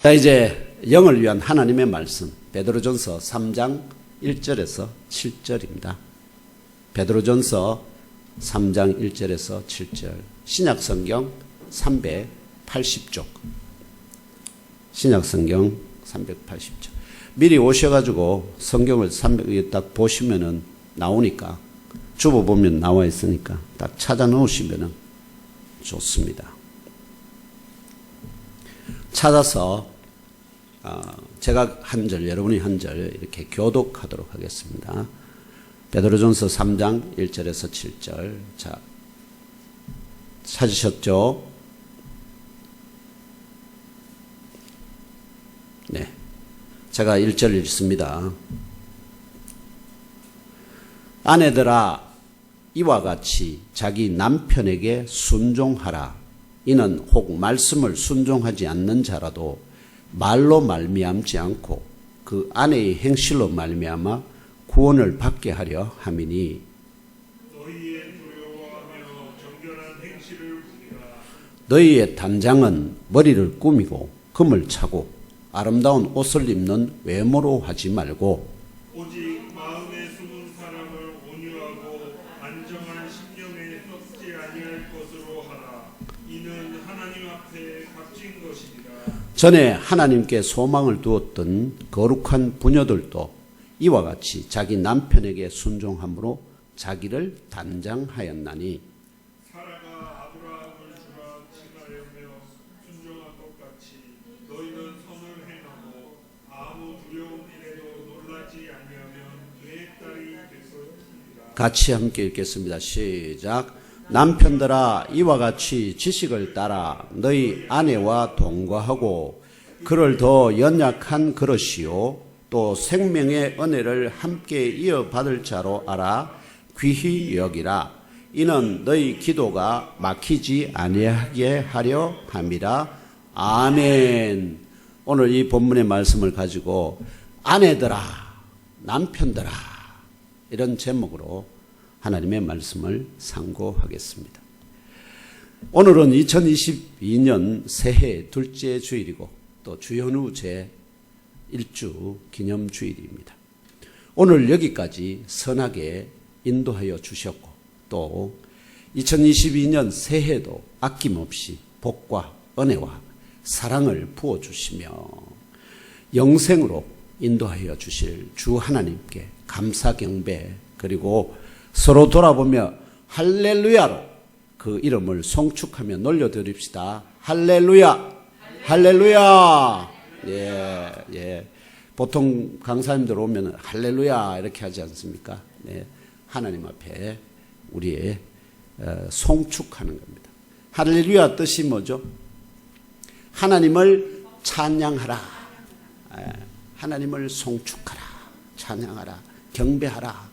자, 이제 영을 위한 하나님의 말씀, 베드로전서 3장 1절에서 7절입니다. 베드로전서 3장 1절에서 7절. 신약성경 380쪽. 신약성경 380쪽. 미리 오셔가지고 성경을 딱 보시면은 나오니까, 줍어보면 나와 있으니까 딱 찾아 놓으시면은 좋습니다. 찾아서 제가 한 절, 여러분이 한 절 이렇게 교독하도록 하겠습니다. 베드로전서 3장 1절에서 7절. 자, 찾으셨죠? 네. 제가 1절 읽습니다. 아내들아, 이와 같이 자기 남편에게 순종하라. 이는 혹 말씀을 순종하지 않는 자라도 말로 말미암지 않고 그 아내의 행실로 말미암아 구원을 받게 하려 함이니, 너희의 두려워하며 정결한 행실을 부리라. 너희의 단장은 머리를 꾸미고 금을 차고 아름다운 옷을 입는 외모로 하지 말고 오직 마음에 숨은 사람을 온유하고 안정한 심령에 썩지 아니할 것으로 하라. 이는 하나님 앞에 값진 것이니라. 전에 하나님께 소망을 두었던 거룩한 부녀들도 이와 같이 자기 남편에게 순종함으로 자기를 단장하였나니, 사라가 아브라함을 주라 칭하려며 순종한 것 같이 너희는 선을 행하고 아무 두려운 일에도 놀라지 아니하면 그의 딸이 될 것이니라. 같이 함께 읽겠습니다. 시작. 남편들아, 이와 같이 지식을 따라 너희 아내와 동거하고 그를 더 연약한 그릇이요 또 생명의 은혜를 함께 이어받을 자로 알아 귀히 여기라. 이는 너희 기도가 막히지 아니하게 하려 함이라. 아멘. 오늘 이 본문의 말씀을 가지고 아내들아, 남편들아, 이런 제목으로 하나님의 말씀을 상고하겠습니다. 오늘은 2022년 새해 둘째 주일이고 또 주현우 제1주 기념주일입니다. 오늘 여기까지 선하게 인도하여 주셨고 또 2022년 새해도 아낌없이 복과 은혜와 사랑을 부어주시며 영생으로 인도하여 주실 주 하나님께 감사 경배, 그리고 서로 돌아보며 할렐루야로 그 이름을 송축하며 놀려드립시다. 할렐루야, 할렐루야. 예, 예. 보통 강사님들 오면 할렐루야 이렇게 하지 않습니까? 네. 하나님 앞에 우리의 송축하는 겁니다. 할렐루야 뜻이 뭐죠? 하나님을 찬양하라. 하나님을 송축하라. 찬양하라. 경배하라.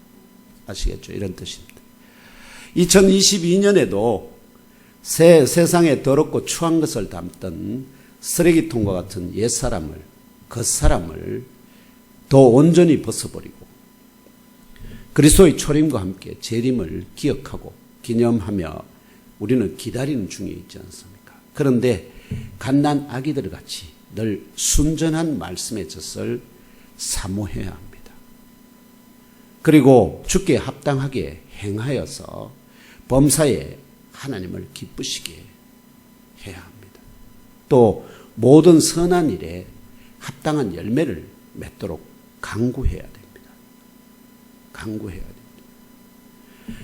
아시겠죠? 이런 뜻입니다. 2022년에도 세상에 더럽고 추한 것을 담던 쓰레기통과 같은 옛사람을, 겉사람을 더 온전히 벗어버리고 그리스도의 초림과 함께 재림을 기억하고 기념하며 우리는 기다리는 중에 있지 않습니까? 그런데 갓난 아기들 같이 늘 순전한 말씀의 젖을 사모해야 합니다. 그리고 주께 합당하게 행하여서 범사에 하나님을 기쁘시게 해야 합니다. 또 모든 선한 일에 합당한 열매를 맺도록 강구해야 됩니다. 강구해야 됩니다.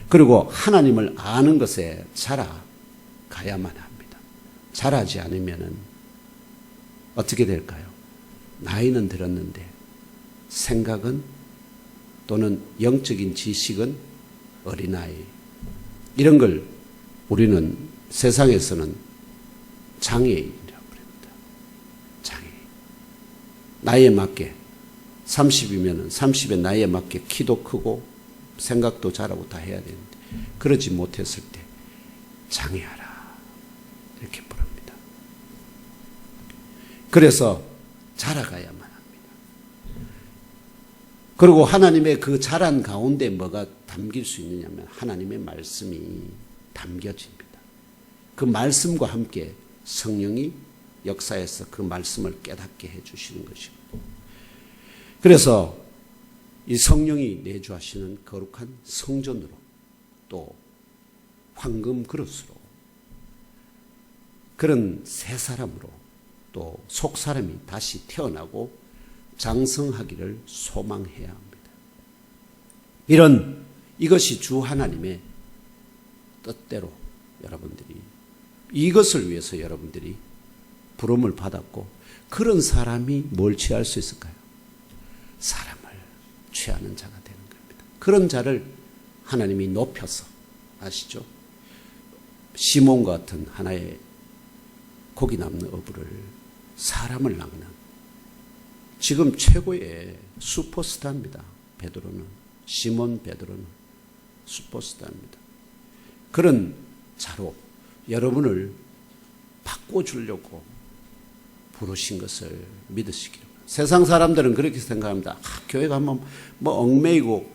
그리고 하나님을 아는 것에 자라가야만 합니다. 자라지 않으면은 어떻게 될까요? 나이는 들었는데 생각은 또는 영적인 지식은 어린아이. 이런 걸 우리는 세상에서는 장애인이라고 부릅니다. 장애인. 나이에 맞게 30이면 30의 나이에 맞게 키도 크고 생각도 잘하고 다 해야 되는데 그러지 못했을 때 장애하라 이렇게 부릅니다. 그래서 자라가야만 합니다. 그리고 하나님의 그 자란 가운데 뭐가 담길 수 있느냐면 하나님의 말씀이 담겨집니다. 그 말씀과 함께 성령이 역사에서 그 말씀을 깨닫게 해주시는 것이고, 그래서 이 성령이 내주하시는 거룩한 성전으로 또 황금 그릇으로 그런 새 사람으로 또 속 사람이 다시 태어나고 장성하기를 소망해야 합니다. 이것이 주 하나님의 뜻대로 여러분들이 이것을 위해서 여러분들이 부름을 받았고, 그런 사람이 뭘 취할 수 있을까요? 사람을 취하는 자가 되는 겁니다. 그런 자를 하나님이 높여서, 아시죠? 시몬 같은 하나의 고기 남는 어부를 사람을 낚는 지금 최고의 슈퍼스타입니다. 베드로는, 시몬 베드로는 슈퍼스타입니다. 그런 자로 여러분을 바꿔주려고 부르신 것을 믿으시기를. 세상 사람들은 그렇게 생각합니다. 교회 가면 뭐 얽매이고,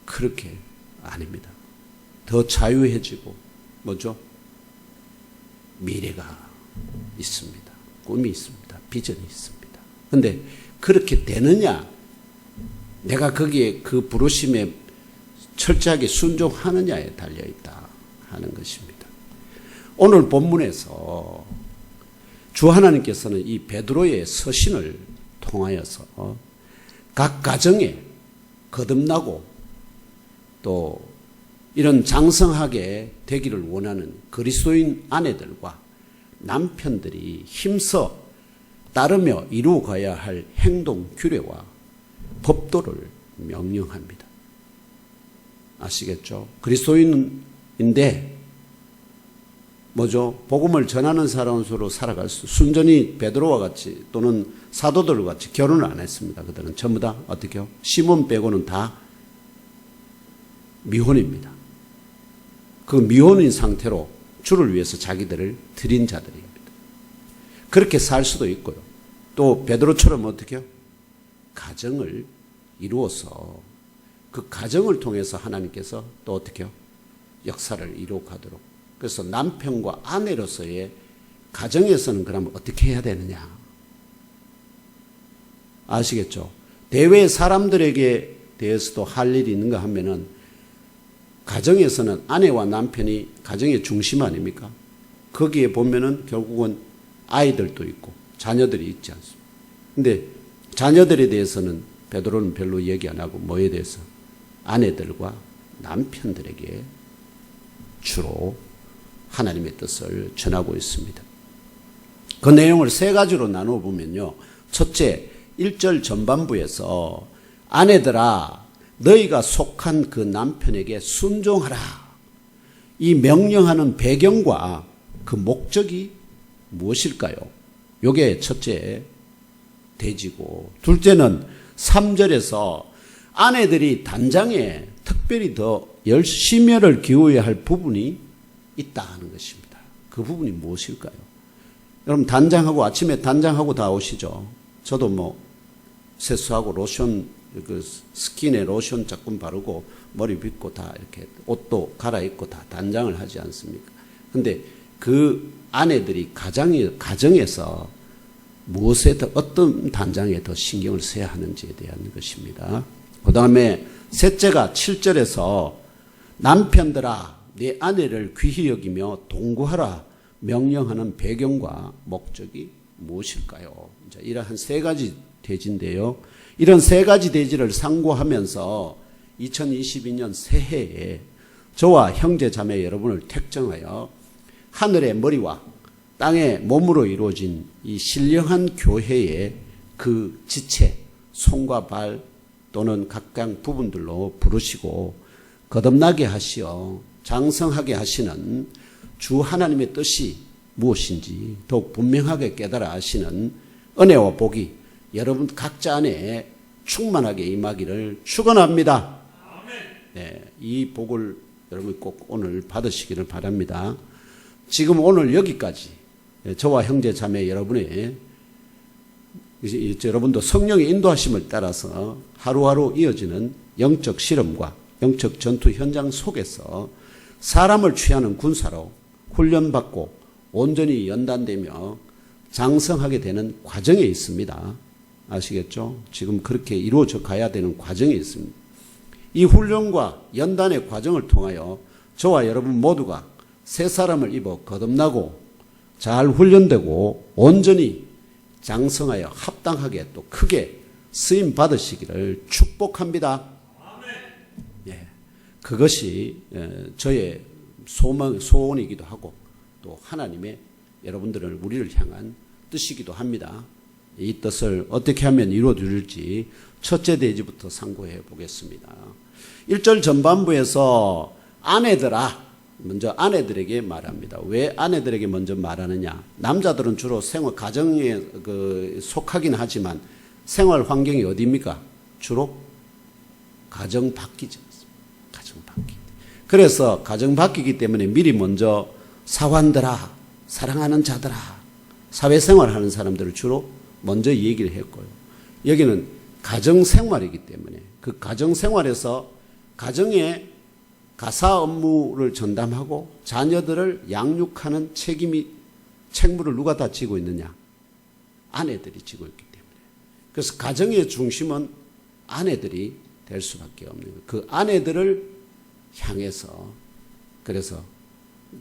그렇게 아닙니다. 더 자유해지고, 뭐죠? 미래가 있습니다. 꿈이 있습니다. 비전이 있습니다. 근데 그렇게 되느냐? 내가 거기에 그 부르심에 철저하게 순종하느냐에 달려있다 하는 것입니다. 오늘 본문에서 주 하나님께서는 이 베드로의 서신을 통하여서 각 가정에 거듭나고 또 이런 장성하게 되기를 원하는 그리스도인 아내들과 남편들이 힘써 따르며 이루어가야 할 행동 규례와 법도를 명령합니다. 아시겠죠? 그리스도인인데 뭐죠? 복음을 전하는 사람으로 살아갈 수, 순전히 베드로와 같이 또는 사도들과 같이 결혼을 안 했습니다. 그들은 전부 다 어떻게요? 시몬 빼고는 다 미혼입니다. 그 미혼인 상태로 주를 위해서 자기들을 드린 자들입니다. 그렇게 살 수도 있고요. 또 베드로처럼 어떻게 해요? 가정을 이루어서 그 가정을 통해서 하나님께서 또 어떻게 해요? 역사를 이루어가도록. 그래서 남편과 아내로서의 가정에서는 그러면 어떻게 해야 되느냐? 아시겠죠? 대외 사람들에게 대해서도 할 일이 있는가 하면은 가정에서는 아내와 남편이 가정의 중심 아닙니까? 거기에 보면은 결국은 아이들도 있고 자녀들이 있지 않습니까? 근데 자녀들에 대해서는 베드로는 별로 얘기 안 하고 뭐에 대해서? 아내들과 남편들에게 주로 하나님의 뜻을 전하고 있습니다. 그 내용을 세 가지로 나누어 보면요. 첫째, 1절 전반부에서 아내들아 너희가 속한 그 남편에게 순종하라. 이 명령하는 배경과 그 목적이 무엇일까요? 이게 첫째 대지고, 둘째는 3절에서 아내들이 단장에 특별히 더 열심히를 기울여야 할 부분이 있다 하는 것입니다. 그 부분이 무엇일까요? 여러분 단장하고 아침에 단장하고 다 오시죠. 저도 뭐 세수하고 로션 그 스킨에 로션 조금 바르고 머리 빗고 다 이렇게 옷도 갈아입고 다 단장을 하지 않습니까? 근데 그 아내들이 가정에서 무엇에 더 어떤 단장에 더 신경을 써야 하는지에 대한 것입니다. 그 다음에 셋째가 7절에서 남편들아 내 아내를 귀히 여기며 동거하라 명령하는 배경과 목적이 무엇일까요? 이제 이러한 세 가지 대지인데요. 이런 세 가지 대지를 상고하면서 2022년 새해에 저와 형제 자매 여러분을 택정하여 하늘의 머리와 땅의 몸으로 이루어진 이 신령한 교회의 그 지체, 손과 발 또는 각각 부분들로 부르시고 거듭나게 하시어 장성하게 하시는 주 하나님의 뜻이 무엇인지 더욱 분명하게 깨달아 하시는 은혜와 복이 여러분 각자 안에 충만하게 임하기를 축원합니다. 네, 이 복을 여러분 꼭 오늘 받으시기를 바랍니다. 지금 오늘 여기까지 저와 형제 자매 여러분의 여러분도 성령의 인도하심을 따라서 하루하루 이어지는 영적 실험과 영적 전투 현장 속에서 사람을 취하는 군사로 훈련받고 온전히 연단되며 장성하게 되는 과정에 있습니다. 아시겠죠? 지금 그렇게 이루어져 가야 되는 과정이 있습니다. 이 훈련과 연단의 과정을 통하여 저와 여러분 모두가 새 사람을 입어 거듭나고 잘 훈련되고 온전히 장성하여 합당하게 또 크게 쓰임 받으시기를 축복합니다. 예, 그것이 저의 소원이기도 하고 또 하나님의 여러분들을 우리를 향한 뜻이기도 합니다. 이 뜻을 어떻게 하면 이루어질지 첫째 대지부터 상고해 보겠습니다. 1절 전반부에서 아내들아, 먼저 아내들에게 말합니다. 왜 아내들에게 먼저 말하느냐? 남자들은 주로 생활 가정에 속하긴 하지만 생활 환경이 어디입니까? 주로 가정 밖이죠. 가정 밖이. 그래서 가정 밖이기 때문에 미리 먼저 사환들아, 사랑하는 자들아, 사회생활하는 사람들을 주로 먼저 얘기를 했고요. 여기는 가정생활이기 때문에 그 가정생활에서 가정의 가사 업무를 전담하고 자녀들을 양육하는 책무를 누가 다 지고 있느냐? 아내들이 지고 있기 때문에. 그래서 가정의 중심은 아내들이 될 수밖에 없는 거예요. 그 아내들을 향해서 그래서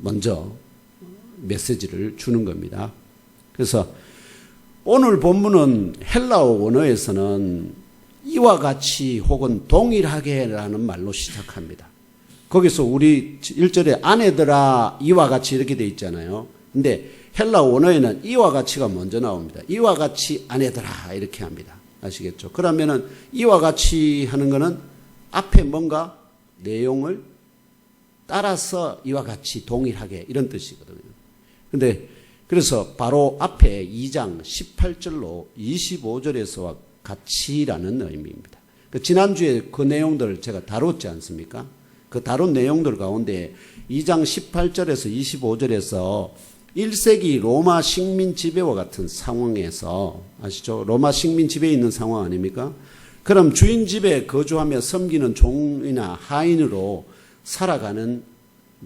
먼저 메시지를 주는 겁니다. 그래서 오늘 본문은 헬라어 원어에서는 이와 같이 혹은 동일하게라는 말로 시작합니다. 거기서 우리 1절에 아내들아 이와 같이 이렇게 돼 있잖아요. 근데 헬라어 원어에는 이와 같이가 먼저 나옵니다. 이와 같이 아내들아 이렇게 합니다. 아시겠죠? 그러면은 이와 같이 하는 거는 앞에 뭔가 내용을 따라서 이와 같이 동일하게 이런 뜻이거든요. 근데 그래서 바로 앞에 2장 18절로 25절에서와 같이라는 의미입니다. 지난주에 그 내용들을 제가 다뤘지 않습니까? 그 다룬 내용들 가운데 2장 18절에서 25절에서 1세기 로마 식민 지배와 같은 상황에서 아시죠? 로마 식민 지배에 있는 상황 아닙니까? 그럼 주인 집에 거주하며 섬기는 종이나 하인으로 살아가는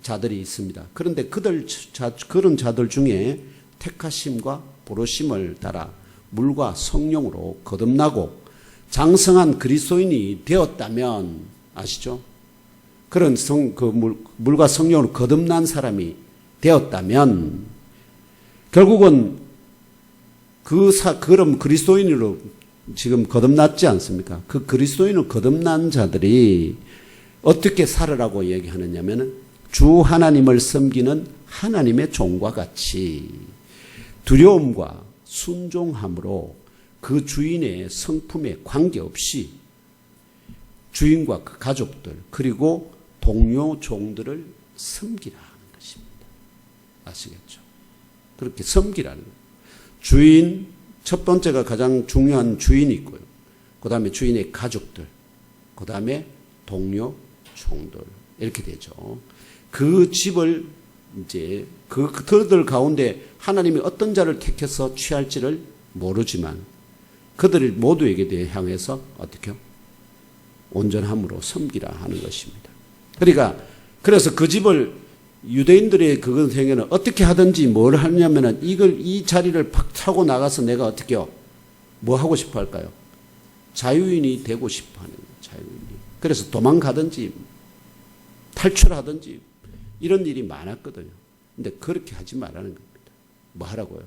자들이 있습니다. 그런데 그런 자들 중에 택하심과 부르심을 따라 물과 성령으로 거듭나고 장성한 그리스도인이 되었다면 아시죠? 그런 물과 성령으로 거듭난 사람이 되었다면 결국은 그럼 그리스도인으로 지금 거듭났지 않습니까? 그 그리스도인으로 거듭난 자들이 어떻게 살으라고 얘기하느냐면 주 하나님을 섬기는 하나님의 종과 같이 두려움과 순종함으로 그 주인의 성품에 관계없이 주인과 그 가족들 그리고 동료 종들을 섬기라 하는 것입니다. 아시겠죠? 그렇게 섬기라는 거예요. 주인 첫 번째가 가장 중요한 주인이 있고요. 그 다음에 주인의 가족들, 그 다음에 동료 종들 이렇게 되죠. 그 집을 이제 그들 가운데 하나님이 어떤 자를 택해서 취할지를 모르지만 그들 모두에게 대해 향해서 어떻게요? 온전함으로 섬기라 하는 것입니다. 그러니까 그래서 그 집을 유대인들의 그것 생에는 어떻게 하든지 뭘 하냐면은 이 자리를 팍 타고 나가서 내가 어떻게요? 뭐 하고 싶어 할까요? 자유인이 되고 싶어 하는 거예요. 자유인이. 그래서 도망가든지 탈출하든지 이런 일이 많았거든요. 근데 그렇게 하지 말라는 겁니다. 뭐 하라고요?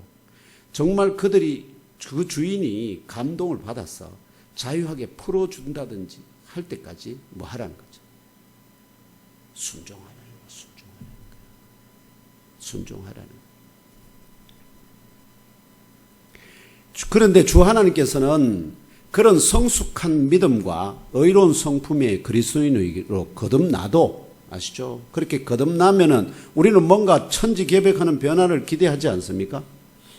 정말 그들이 그 주인이 감동을 받아서 자유하게 풀어준다든지 할 때까지 뭐 하라는 거죠. 순종하라는 거예요. 순종하라는 거예요. 그런데 주 하나님께서는 그런 성숙한 믿음과 의로운 성품의 그리스도인으로 거듭나도 아시죠? 그렇게 거듭나면은 우리는 뭔가 천지개벽하는 변화를 기대하지 않습니까?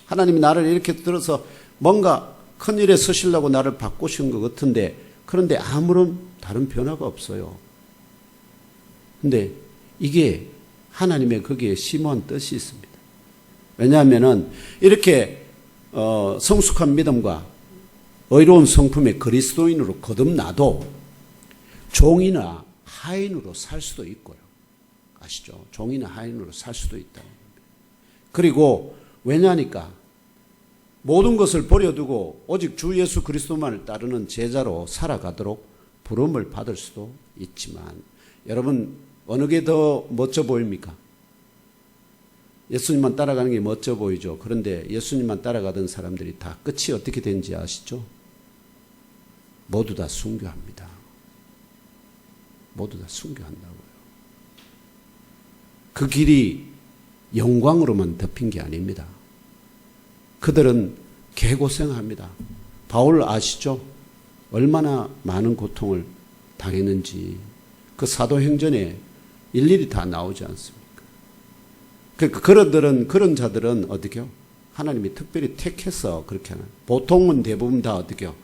하나님이 나를 이렇게 들어서 뭔가 큰일에 서시려고 나를 바꾸신 것 같은데 그런데 아무런 다른 변화가 없어요. 근데 이게 하나님의 거기에 심오한 뜻이 있습니다. 왜냐하면은 이렇게 성숙한 믿음과 의로운 성품의 그리스도인으로 거듭나도 종이나 하인으로 살 수도 있고요. 아시죠? 종이나 하인으로 살 수도 있다는 겁니다. 그리고 왜냐니까 모든 것을 버려두고 오직 주 예수 그리스도만을 따르는 제자로 살아가도록 부름을 받을 수도 있지만, 여러분 어느 게 더 멋져 보입니까? 예수님만 따라가는 게 멋져 보이죠. 그런데 예수님만 따라가던 사람들이 다 끝이 어떻게 되는지 아시죠? 모두 다 순교합니다. 모두 다 순교한다고요. 그 길이 영광으로만 덮인 게 아닙니다. 그들은 개고생합니다. 바울 아시죠? 얼마나 많은 고통을 당했는지 그 사도행전에 일일이 다 나오지 않습니까? 그런 자들은 어떻게요? 하나님이 특별히 택해서 그렇게 하는. 보통은 대부분 다 어떻게요?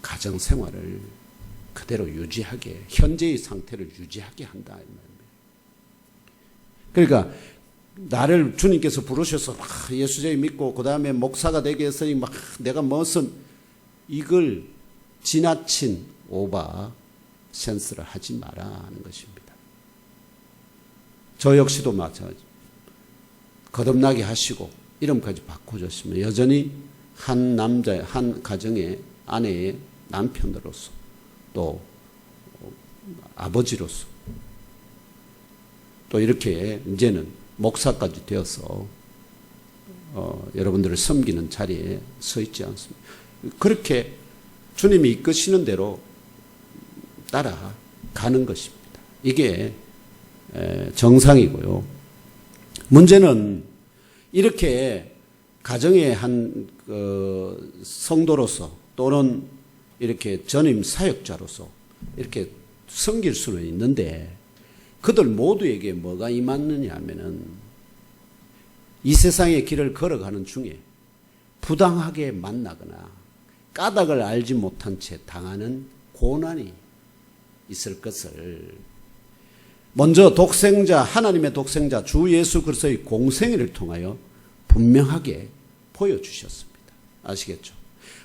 가정 생활을 그대로 유지하게, 현재의 상태를 유지하게 한다. 그러니까 나를 주님께서 부르셔서 막 예수제에 믿고 그 다음에 목사가 되게 했으니 막 내가 무슨 이걸 지나친 오바 센스를 하지 마라 하는 것입니다. 저 역시도 마찬가지. 거듭나게 하시고 이름까지 바꿔줬으면 여전히 한 남자의, 한 가정의 아내의 남편으로서 또 아버지로서 또 이렇게 이제는 목사까지 되어서 여러분들을 섬기는 자리에 서 있지 않습니다. 그렇게 주님이 이끄시는 대로 따라가는 것입니다. 이게 정상이고요. 문제는 이렇게 가정의 한 성도로서 또는 이렇게 전임 사역자로서 이렇게 섬길 수는 있는데 그들 모두에게 뭐가 임하느냐 하면은 이 세상의 길을 걸어가는 중에 부당하게 만나거나 까닭을 알지 못한 채 당하는 고난이 있을 것을 먼저 독생자, 하나님의 독생자 주 예수 그리스도의 공생애를 통하여 분명하게 보여주셨습니다. 아시겠죠?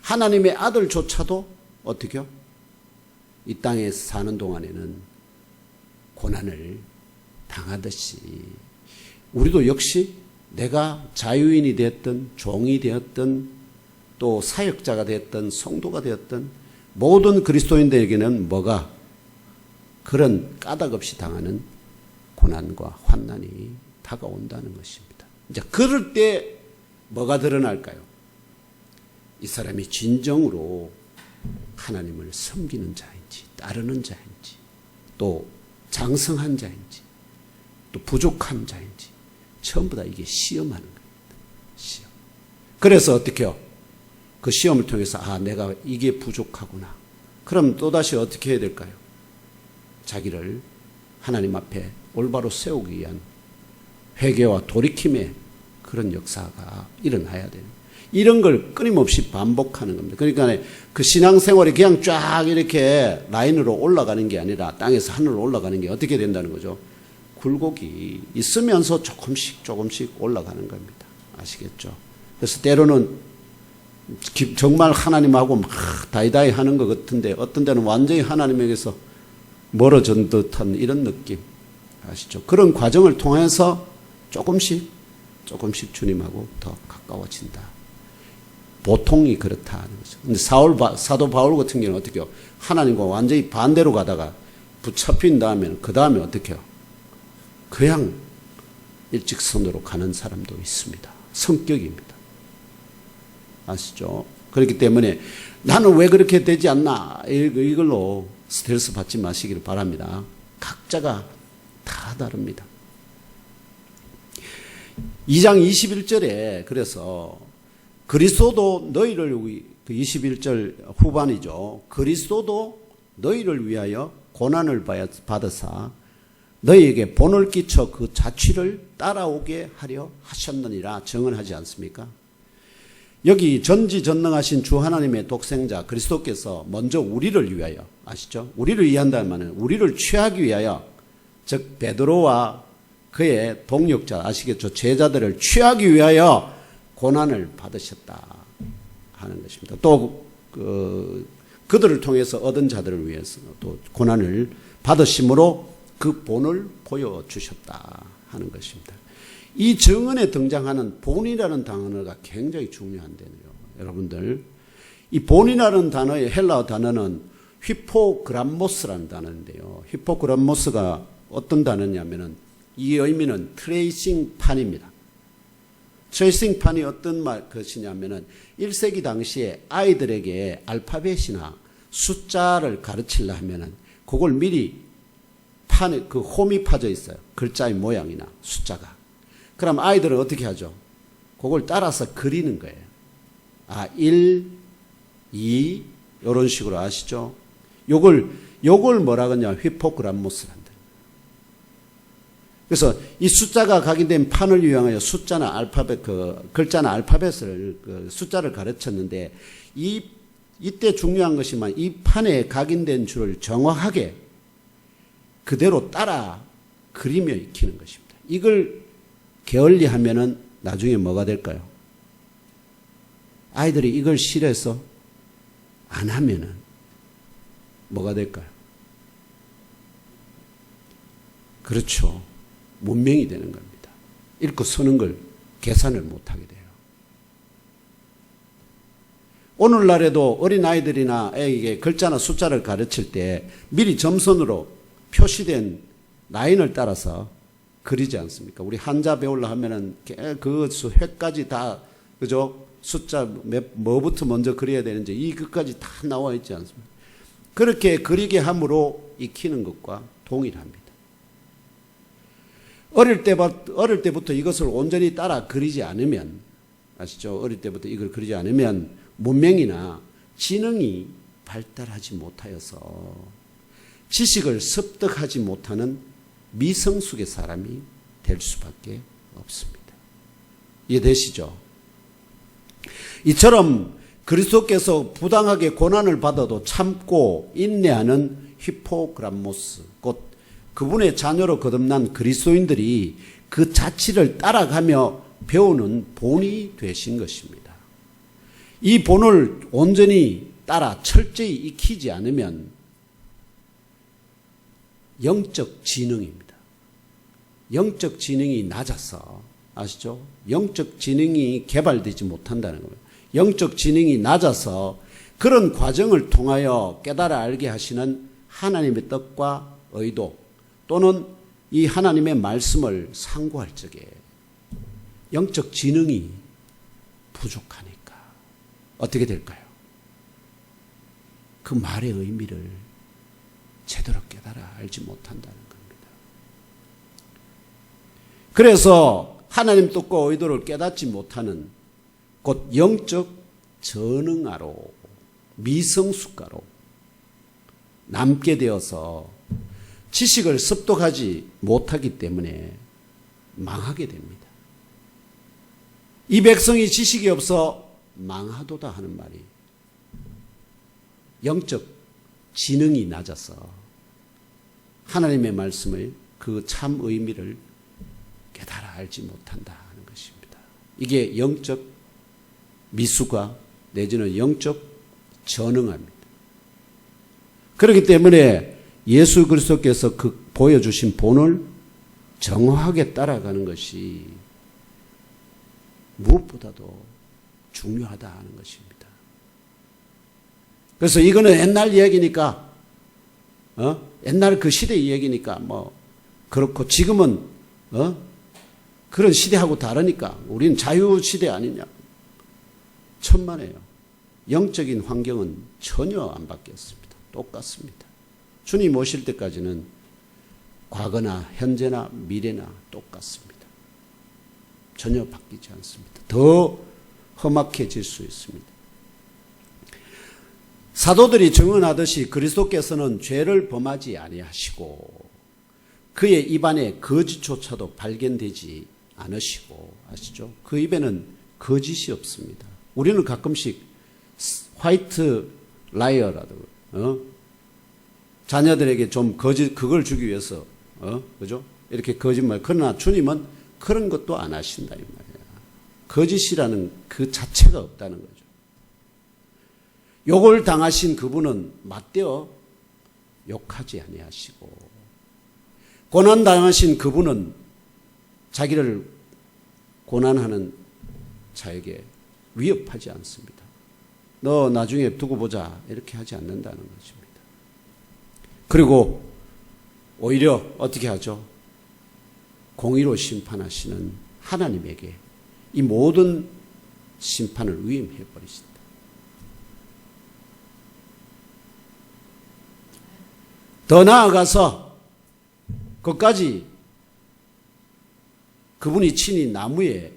하나님의 아들조차도 어떻게요? 이 땅에 사는 동안에는 고난을 당하듯이 우리도 역시 내가 자유인이 되었든 종이 되었든 또 사역자가 되었든 성도가 되었든 모든 그리스도인들에게는 뭐가 그런 까닭 없이 당하는 고난과 환난이 다가온다는 것입니다. 이제 그럴 때 뭐가 드러날까요? 이 사람이 진정으로 하나님을 섬기는 자인지 따르는 자인지 또 장성한 자인지 또 부족한 자인지 전부 다 이게 시험하는 겁니다. 시험. 그래서 어떻게 해요? 그 시험을 통해서 내가 이게 부족하구나. 그럼 또다시 어떻게 해야 될까요? 자기를 하나님 앞에 올바로 세우기 위한 회개와 돌이킴의 그런 역사가 일어나야 돼요. 이런 걸 끊임없이 반복하는 겁니다. 그러니까 그 신앙생활이 그냥 쫙 이렇게 라인으로 올라가는 게 아니라 땅에서 하늘로 올라가는 게 어떻게 된다는 거죠? 굴곡이 있으면서 조금씩 올라가는 겁니다. 아시겠죠? 그래서 때로는 정말 하나님하고 막 다이다이 하는 것 같은데 어떤 때는 완전히 하나님에게서 멀어진 듯한 이런 느낌 아시죠? 그런 과정을 통해서 조금씩 주님하고 더 가까워진다. 보통이 그렇다는 거죠. 근데 사도 바울 같은 경우는 어떻게 해요? 하나님과 완전히 반대로 가다가 붙잡힌 다음에는 그 다음에 어떻게 해요? 그냥 일직선으로 가는 사람도 있습니다. 성격입니다. 아시죠? 그렇기 때문에 나는 왜 그렇게 되지 않나 이걸로 스트레스 받지 마시기를 바랍니다. 각자가 다 다릅니다. 2장 21절에 그래서 그리스도도 너희를 21절 후반이죠. 그리스도도 너희를 위하여 고난을 받으사 너희에게 본을 끼쳐 그 자취를 따라오게 하려 하셨느니라 정언하지 않습니까? 여기 전지전능하신 주 하나님의 독생자 그리스도께서 먼저 우리를 위하여 아시죠? 우리를 위한다는 말은 우리를 취하기 위하여 즉 베드로와 그의 동역자 아시겠죠? 제자들을 취하기 위하여 고난을 받으셨다 하는 것입니다. 또 그들을 통해서 얻은 자들을 위해서 또 고난을 받으심으로 그 본을 보여주셨다 하는 것입니다. 이 정언에 등장하는 본이라는 단어가 굉장히 중요한데요. 여러분들, 이 본이라는 단어의 헬라어 단어는 휘포그람모스라는 단어인데요. 휘포그람모스가 어떤 단어냐면은 이 의미는 트레이싱판입니다. 트레이싱판이 어떤 것이냐면은 1세기 당시에 아이들에게 알파벳이나 숫자를 가르치려 하면은 그걸 미리 판에 그 홈이 파져 있어요. 글자의 모양이나 숫자가. 그럼 아이들은 어떻게 하죠? 그걸 따라서 그리는 거예요. 1, 2 이런 식으로 아시죠? 요걸 뭐라 그러냐? 휘포그람모스란다. 그래서 이 숫자가 각인된 판을 이용하여 숫자나 알파벳 글자나 알파벳을 숫자를 가르쳤는데 이때 중요한 것이만 이 판에 각인된 줄을 정확하게 그대로 따라 그리며 익히는 것입니다. 이걸 게을리하면은 나중에 뭐가 될까요? 아이들이 이걸 싫어해서 안 하면은 뭐가 될까요? 그렇죠. 문맹이 되는 겁니다. 읽고 쓰는 걸 계산을 못하게 돼요. 오늘날에도 어린아이들이나 애에게 글자나 숫자를 가르칠 때 미리 점선으로 표시된 라인을 따라서 그리지 않습니까? 우리 한자 배우려 하면은 그 획까지 다, 그죠? 숫자 뭐부터 먼저 그려야 되는지 이것까지 다 나와 있지 않습니까? 그렇게 그리게 함으로 익히는 것과 동일합니다. 어릴 때부터 이것을 온전히 따라 그리지 않으면, 아시죠? 어릴 때부터 이걸 그리지 않으면 문명이나 지능이 발달하지 못하여서 지식을 습득하지 못하는 미성숙의 사람이 될 수밖에 없습니다. 이해되시죠? 이처럼 그리스도께서 부당하게 고난을 받아도 참고 인내하는 히포그람모스, 곧 그분의 자녀로 거듭난 그리스도인들이 그 자취를 따라가며 배우는 본이 되신 것입니다. 이 본을 온전히 따라 철저히 익히지 않으면 영적 지능입니다. 영적 지능이 낮아서, 아시죠? 영적 지능이 개발되지 못한다는 거예요. 영적 지능이 낮아서 그런 과정을 통하여 깨달아 알게 하시는 하나님의 뜻과 의도 또는 이 하나님의 말씀을 상고할 적에 영적 지능이 부족하니까 어떻게 될까요? 그 말의 의미를 제대로 깨달아 알지 못한다는 겁니다. 그래서 하나님 뜻과 의도를 깨닫지 못하는 곧 영적 전응아로 미성숙가로 남게 되어서 지식을 습득하지 못하기 때문에 망하게 됩니다. 이 백성이 지식이 없어 망하도다 하는 말이 영적 지능이 낮아서 하나님의 말씀의 그 참 의미를 깨달아 알지 못한다 하는 것입니다. 이게 영적 미수가 내지는 영적 전응합니다. 그렇기 때문에 예수 그리스도께서 그 보여주신 본을 정확하게 따라가는 것이 무엇보다도 중요하다 하는 것입니다. 그래서 이거는 옛날 이야기니까, 옛날 그 시대 이야기니까 그렇고 지금은 그런 시대하고 다르니까 우리는 자유 시대 아니냐. 천만에요. 영적인 환경은 전혀 안 바뀌었습니다. 똑같습니다. 주님 오실 때까지는 과거나 현재나 미래나 똑같습니다. 전혀 바뀌지 않습니다. 더 험악해질 수 있습니다. 사도들이 증언하듯이 그리스도께서는 죄를 범하지 아니하시고 그의 입안에 거짓조차도 발견되지 않으시고, 아시죠? 그 입에는 거짓이 없습니다. 우리는 가끔씩 화이트 라이어라도 자녀들에게 좀 그걸 주기 위해서 그죠? 이렇게 거짓말. 그러나 주님은 그런 것도 안 하신다 이 말이야. 거짓이라는 그 자체가 없다는 거죠. 욕을 당하신 그분은 맞대어 욕하지 아니하시고, 고난 당하신 그분은 자기를 고난하는 자에게 위협하지 않습니다. 너 나중에 두고 보자 이렇게 하지 않는다는 것입니다. 그리고 오히려 어떻게 하죠? 공의로 심판하시는 하나님에게 이 모든 심판을 위임해 버리신다. 더 나아가서 그까지 그분이 친히 나무에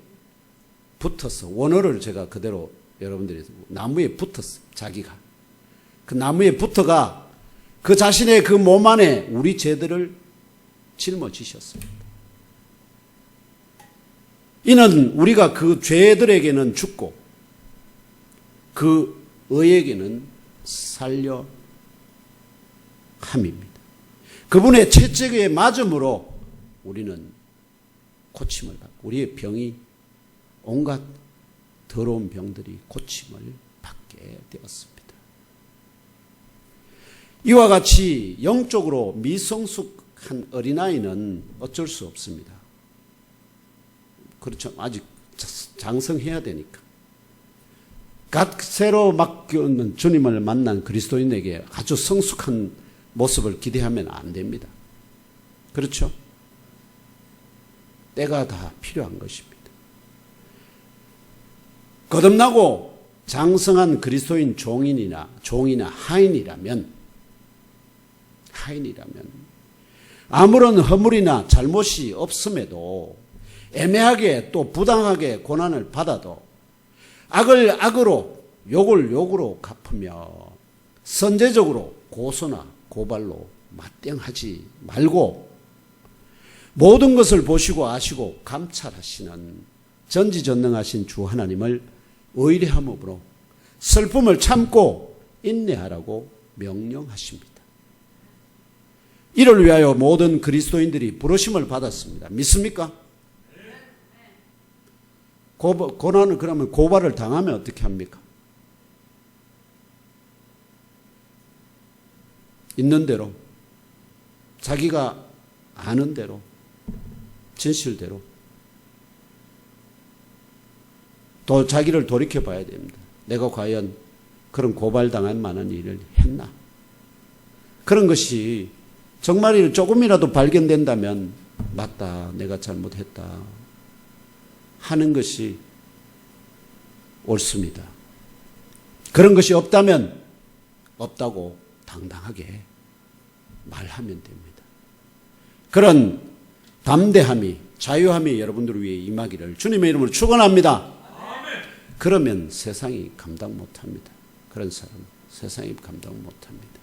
붙어서 원어를 제가 그대로 여러분들이 나무에 붙었어요. 자기가 그 나무에 붙어가 그 자신의 그 몸 안에 우리 죄들을 짊어지셨습니다. 이는 우리가 그 죄들에게는 죽고 그 의에게는 살려 함입니다. 그분의 채찍에 맞음으로 우리는 고침을 받고 우리의 병이 온갖 더러운 병들이 고침을 받게 되었습니다. 이와 같이 영적으로 미성숙한 어린아이는 어쩔 수 없습니다. 그렇죠. 아직 장성해야 되니까. 갓 새로 맡겨놓은 주님을 만난 그리스도인에게 아주 성숙한 모습을 기대하면 안 됩니다. 그렇죠? 때가 다 필요한 것입니다. 거듭나고 장성한 그리스도인 종이나 하인이라면 아무런 허물이나 잘못이 없음에도 애매하게 또 부당하게 고난을 받아도 악을 악으로 욕을 욕으로 갚으며 선제적으로 고소나 고발로 맞대응하지 말고 모든 것을 보시고 아시고 감찰하시는 전지전능하신 주 하나님을 의뢰함으로 슬픔을 참고 인내하라고 명령하십니다. 이를 위하여 모든 그리스도인들이 부르심을 받았습니다. 믿습니까? 고난을 그러면 고발을 당하면 어떻게 합니까? 있는 대로 자기가 아는 대로 진실대로 또 자기를 돌이켜 봐야 됩니다. 내가 과연 그런 고발당할 만한 일을 했나? 그런 것이 정말 조금이라도 발견된다면 맞다, 내가 잘못했다 하는 것이 옳습니다. 그런 것이 없다면 없다고 당당하게 말하면 됩니다. 그런 담대함이 자유함이 여러분들을 위해 임하기를 주님의 이름으로 축원합니다. 그러면 세상이 감당 못합니다. 그런 사람은 세상이 감당 못합니다.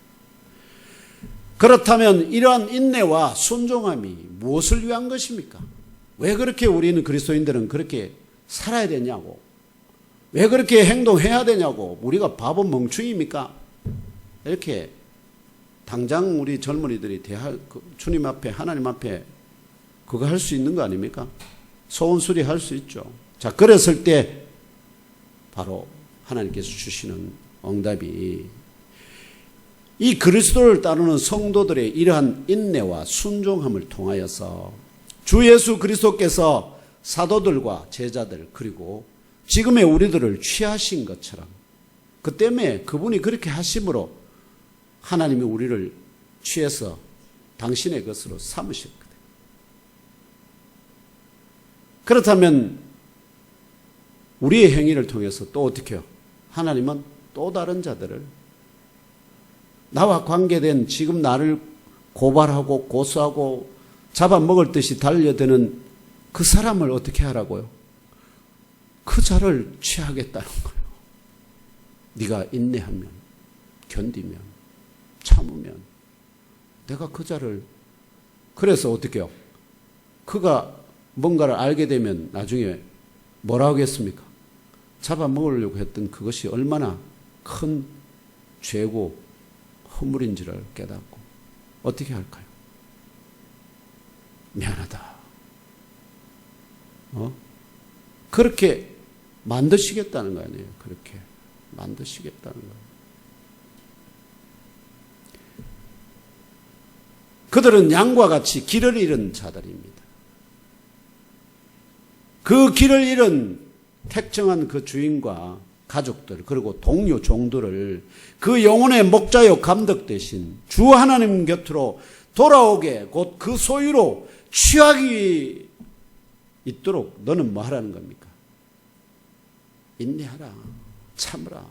그렇다면 이러한 인내와 순종함이 무엇을 위한 것입니까? 왜 그렇게 우리는 그리스도인들은 그렇게 살아야 되냐고, 왜 그렇게 행동해야 되냐고, 우리가 바보 멍충입니까? 이렇게 당장 우리 젊은이들이 주님 앞에 하나님 앞에 그거 할 수 있는 거 아닙니까? 소원수리 할 수 있죠. 자, 그랬을 때 바로 하나님께서 주시는 응답이 이 그리스도를 따르는 성도들의 이러한 인내와 순종함을 통하여서 주 예수 그리스도께서 사도들과 제자들 그리고 지금의 우리들을 취하신 것처럼 그 때문에 그분이 그렇게 하심으로 하나님이 우리를 취해서 당신의 것으로 삼으셨거든요. 그렇다면 우리의 행위를 통해서 또 어떻게 해요? 하나님은 또 다른 자들을 나와 관계된 지금 나를 고발하고 고소하고 잡아먹을 듯이 달려드는 그 사람을 어떻게 하라고요? 그 자를 취하겠다는 거예요. 네가 인내하면, 견디면, 참으면 내가 그 자를, 그래서 어떻게 해요? 그가 뭔가를 알게 되면 나중에 뭐라 하겠습니까? 잡아먹으려고 했던 그것이 얼마나 큰 죄고 허물인지를 깨닫고 어떻게 할까요? 미안하다. 그렇게 만드시겠다는 거 아니에요. 그렇게 만드시겠다는 거예요. 그들은 양과 같이 길을 잃은 자들입니다. 그 길을 잃은 택정한 그 주인과 가족들 그리고 동료 종들을 그 영혼의 목자요 감독 대신 주 하나님 곁으로 돌아오게 곧 그 소유로 취하기 있도록 너는 뭐 하라는 겁니까? 인내하라. 참으라.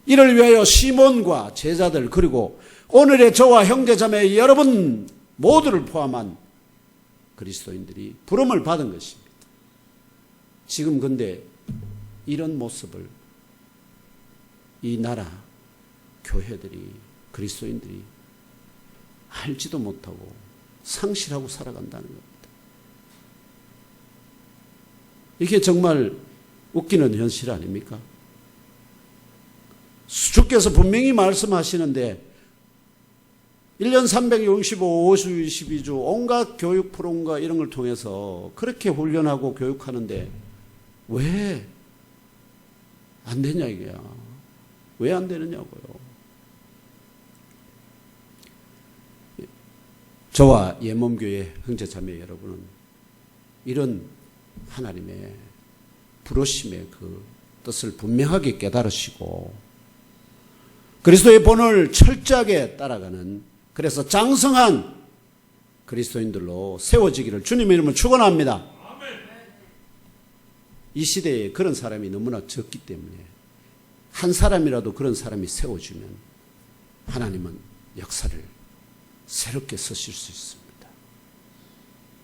이를 위하여 시몬과 제자들 그리고 오늘의 저와 형제자매 여러분 모두를 포함한 그리스도인들이 부름을 받은 것입니다. 지금 근데 이런 모습을 이 나라 교회들이 그리스도인들이 알지도 못하고 상실하고 살아간다는 겁니다. 이게 정말 웃기는 현실 아닙니까? 주께서 분명히 말씀하시는데 1년 365, 5주 22주 온갖 교육 프로그램과 이런 걸 통해서 그렇게 훈련하고 교육하는데 왜 안 되냐 이거야. 왜 안 되느냐고요. 저와 예몸교회 형제자매 여러분은 이런 하나님의 부르심의 그 뜻을 분명하게 깨달으시고 그리스도의 본을 철저하게 따라가는 그래서 장성한 그리스도인들로 세워지기를 주님의 이름으로 축원합니다. 이 시대에 그런 사람이 너무나 적기 때문에 한 사람이라도 그런 사람이 세워지면 하나님은 역사를 새롭게 쓰실 수 있습니다.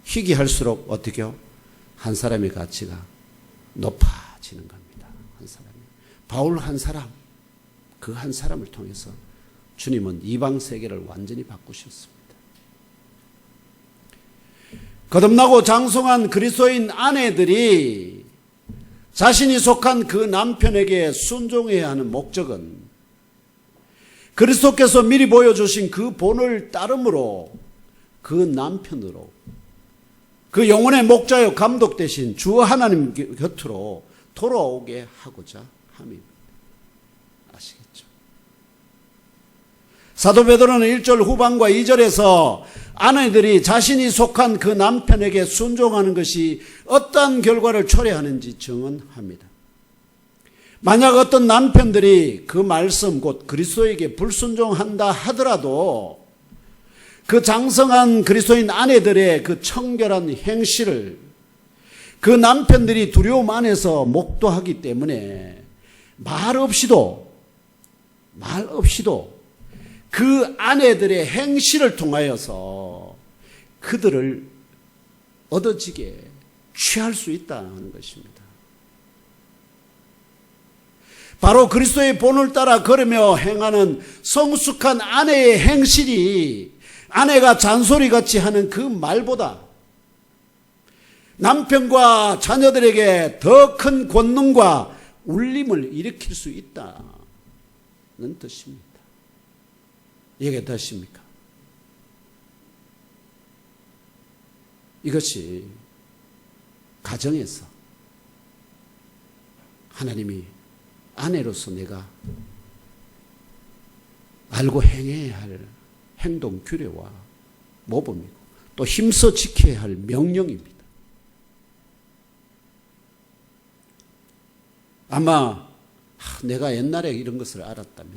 희귀할수록 어떻게요? 한 사람의 가치가 높아지는 겁니다. 한 사람이. 바울 한 사람, 그 한 사람을 통해서 주님은 이방 세계를 완전히 바꾸셨습니다. 거듭나고 장성한 그리스도인 아내들이 자신이 속한 그 남편에게 순종해야 하는 목적은 그리스도께서 미리 보여주신 그 본을 따름으로 그 남편으로 그 영혼의 목자요 감독 대신 주 하나님 곁으로 돌아오게 하고자 함입니다. 아시겠죠? 사도 베드로는 1절 후반과 2절에서 아내들이 자신이 속한 그 남편에게 순종하는 것이 어떠한 결과를 초래하는지 증언합니다. 만약 어떤 남편들이 그 말씀 곧 그리스도에게 불순종한다 하더라도 그 장성한 그리스도인 아내들의 그 청결한 행실을 그 남편들이 두려움 안에서 목도하기 때문에 말 없이도 그 아내들의 행실을 통하여서 그들을 얻어지게 취할 수 있다는 것입니다. 바로 그리스도의 본을 따라 걸으며 행하는 성숙한 아내의 행실이 아내가 잔소리같이 하는 그 말보다 남편과 자녀들에게 더 큰 권능과 울림을 일으킬 수 있다는 뜻입니다. 이해되십니까? 이것이 가정에서 하나님이 아내로서 내가 알고 행해야 할 행동 규례와 모범이고 또 힘써 지켜야 할 명령입니다. 아마 내가 옛날에 이런 것을 알았다면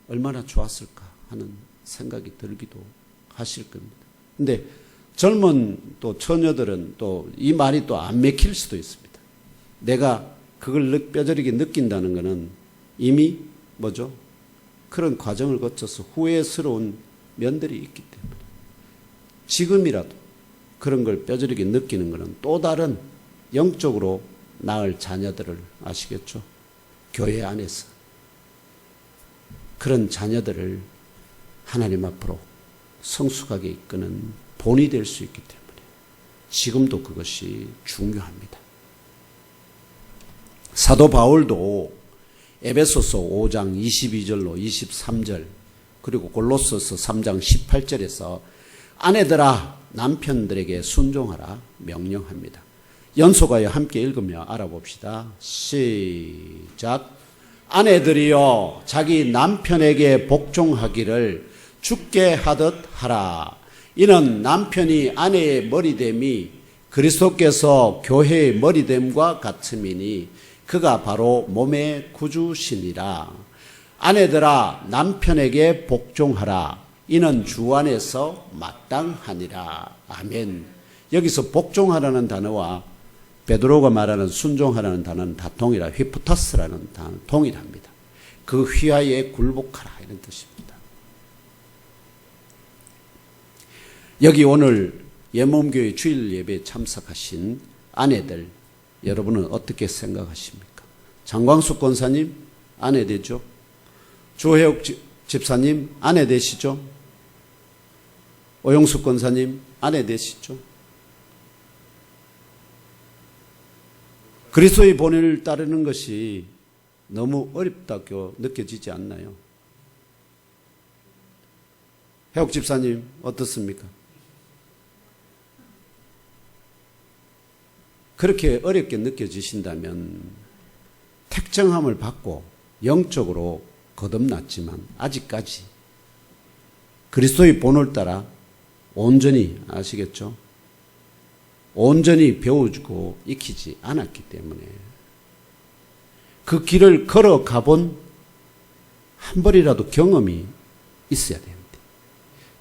얼마나 좋았을까 하는 생각이 들기도 하실 겁니다. 근데 젊은 또 처녀들은 또 이 말이 또 안 맥힐 수도 있습니다. 내가 그걸 뼈저리게 느낀다는 것은 이미 뭐죠? 그런 과정을 거쳐서 후회스러운 면들이 있기 때문에 지금이라도 그런 걸 뼈저리게 느끼는 것은 또 다른 영적으로 낳을 자녀들을 아시겠죠? 교회 안에서 그런 자녀들을 하나님 앞으로 성숙하게 이끄는 본이 될 수 있기 때문에 지금도 그것이 중요합니다. 사도 바울도 에베소서 5장 22절로 23절 그리고 골로새서 3장 18절에서 아내들아 남편들에게 순종하라 명령합니다. 연속하여 함께 읽으며 알아봅시다. 시작. 아내들이여 자기 남편에게 복종하기를 죽게 하듯 하라. 이는 남편이 아내의 머리됨이 그리스도께서 교회의 머리됨과 같음이니 그가 바로 몸의 구주시니라. 아내들아 남편에게 복종하라. 이는 주 안에서 마땅하니라. 아멘. 여기서 복종하라는 단어와 베드로가 말하는 순종하라는 단어는 다 동일하다. 휘프터스라는 단어 동일합니다. 그 휘하에 굴복하라 이런 뜻입니다. 여기 오늘 예몸교회 주일 예배에 참석하신 아내들 여러분은 어떻게 생각하십니까? 장광숙 권사님 아내 되죠? 조혜옥 집사님 아내 되시죠? 오영숙 권사님 아내 되시죠? 그리스도의 본을 따르는 것이 너무 어렵다고 느껴지지 않나요? 혜옥 집사님 어떻습니까? 그렇게 어렵게 느껴지신다면 택정함을 받고 영적으로 거듭났지만 아직까지 그리스도의 본을 따라 온전히 아시겠죠? 온전히 배워주고 익히지 않았기 때문에 그 길을 걸어가 본 한 번이라도 경험이 있어야 됩니다.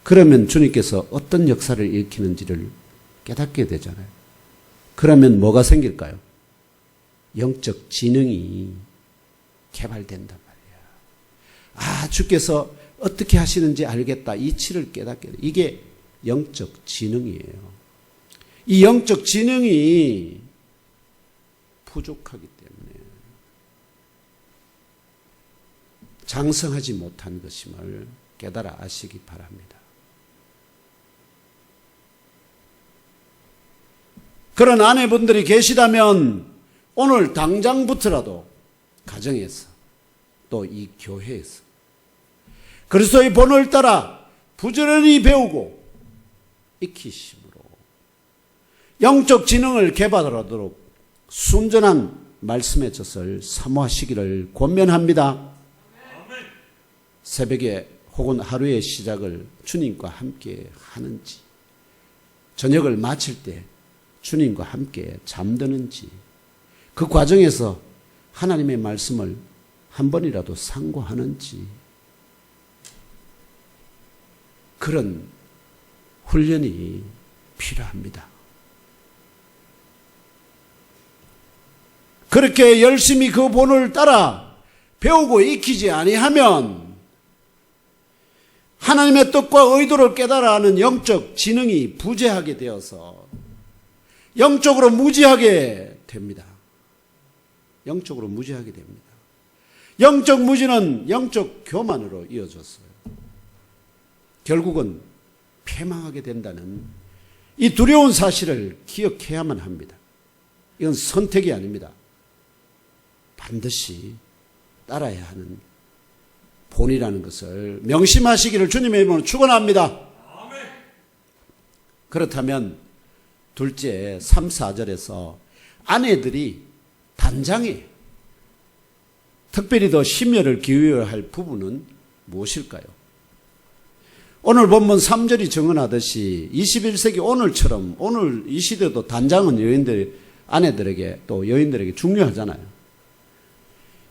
그러면 주님께서 어떤 역사를 일으키는지를 깨닫게 되잖아요. 그러면 뭐가 생길까요? 영적 지능이 개발된단 말이에요. 아, 주께서 어떻게 하시는지 알겠다. 이치를 깨닫게 돼요. 이게 영적 지능이에요. 이 영적 지능이 부족하기 때문에 장성하지 못한 것임을 깨달아 아시기 바랍니다. 그런 아내분들이 계시다면 오늘 당장부터라도 가정에서 또 이 교회에서 그리스도의 본을 따라 부지런히 배우고 익히심으로 영적 지능을 개발하도록 순전한 말씀의 젖을 사모하시기를 권면합니다. 새벽에 혹은 하루의 시작을 주님과 함께 하는지, 저녁을 마칠 때 주님과 함께 잠드는지, 그 과정에서 하나님의 말씀을 한 번이라도 상고하는지, 그런 훈련이 필요합니다. 그렇게 열심히 그 본을 따라 배우고 익히지 아니하면 하나님의 뜻과 의도를 깨달아 하는 영적 지능이 부재하게 되어서 영적으로 무지하게 됩니다. 영적으로 무지하게 됩니다. 영적 무지는 영적 교만으로 이어졌어요. 결국은 패망하게 된다는 이 두려운 사실을 기억해야만 합니다. 이건 선택이 아닙니다. 반드시 따라야 하는 본이라는 것을 명심하시기를 주님의 이름으로 축원합니다. 그렇다면 둘째 3, 4절에서 아내들이 단장에 특별히 더 심혈을 기울여야 할 부분은 무엇일까요? 오늘 본문 3절이 증언하듯이 21세기 오늘처럼 오늘 이 시대도 단장은 여인들, 아내들에게 또 여인들에게 중요하잖아요.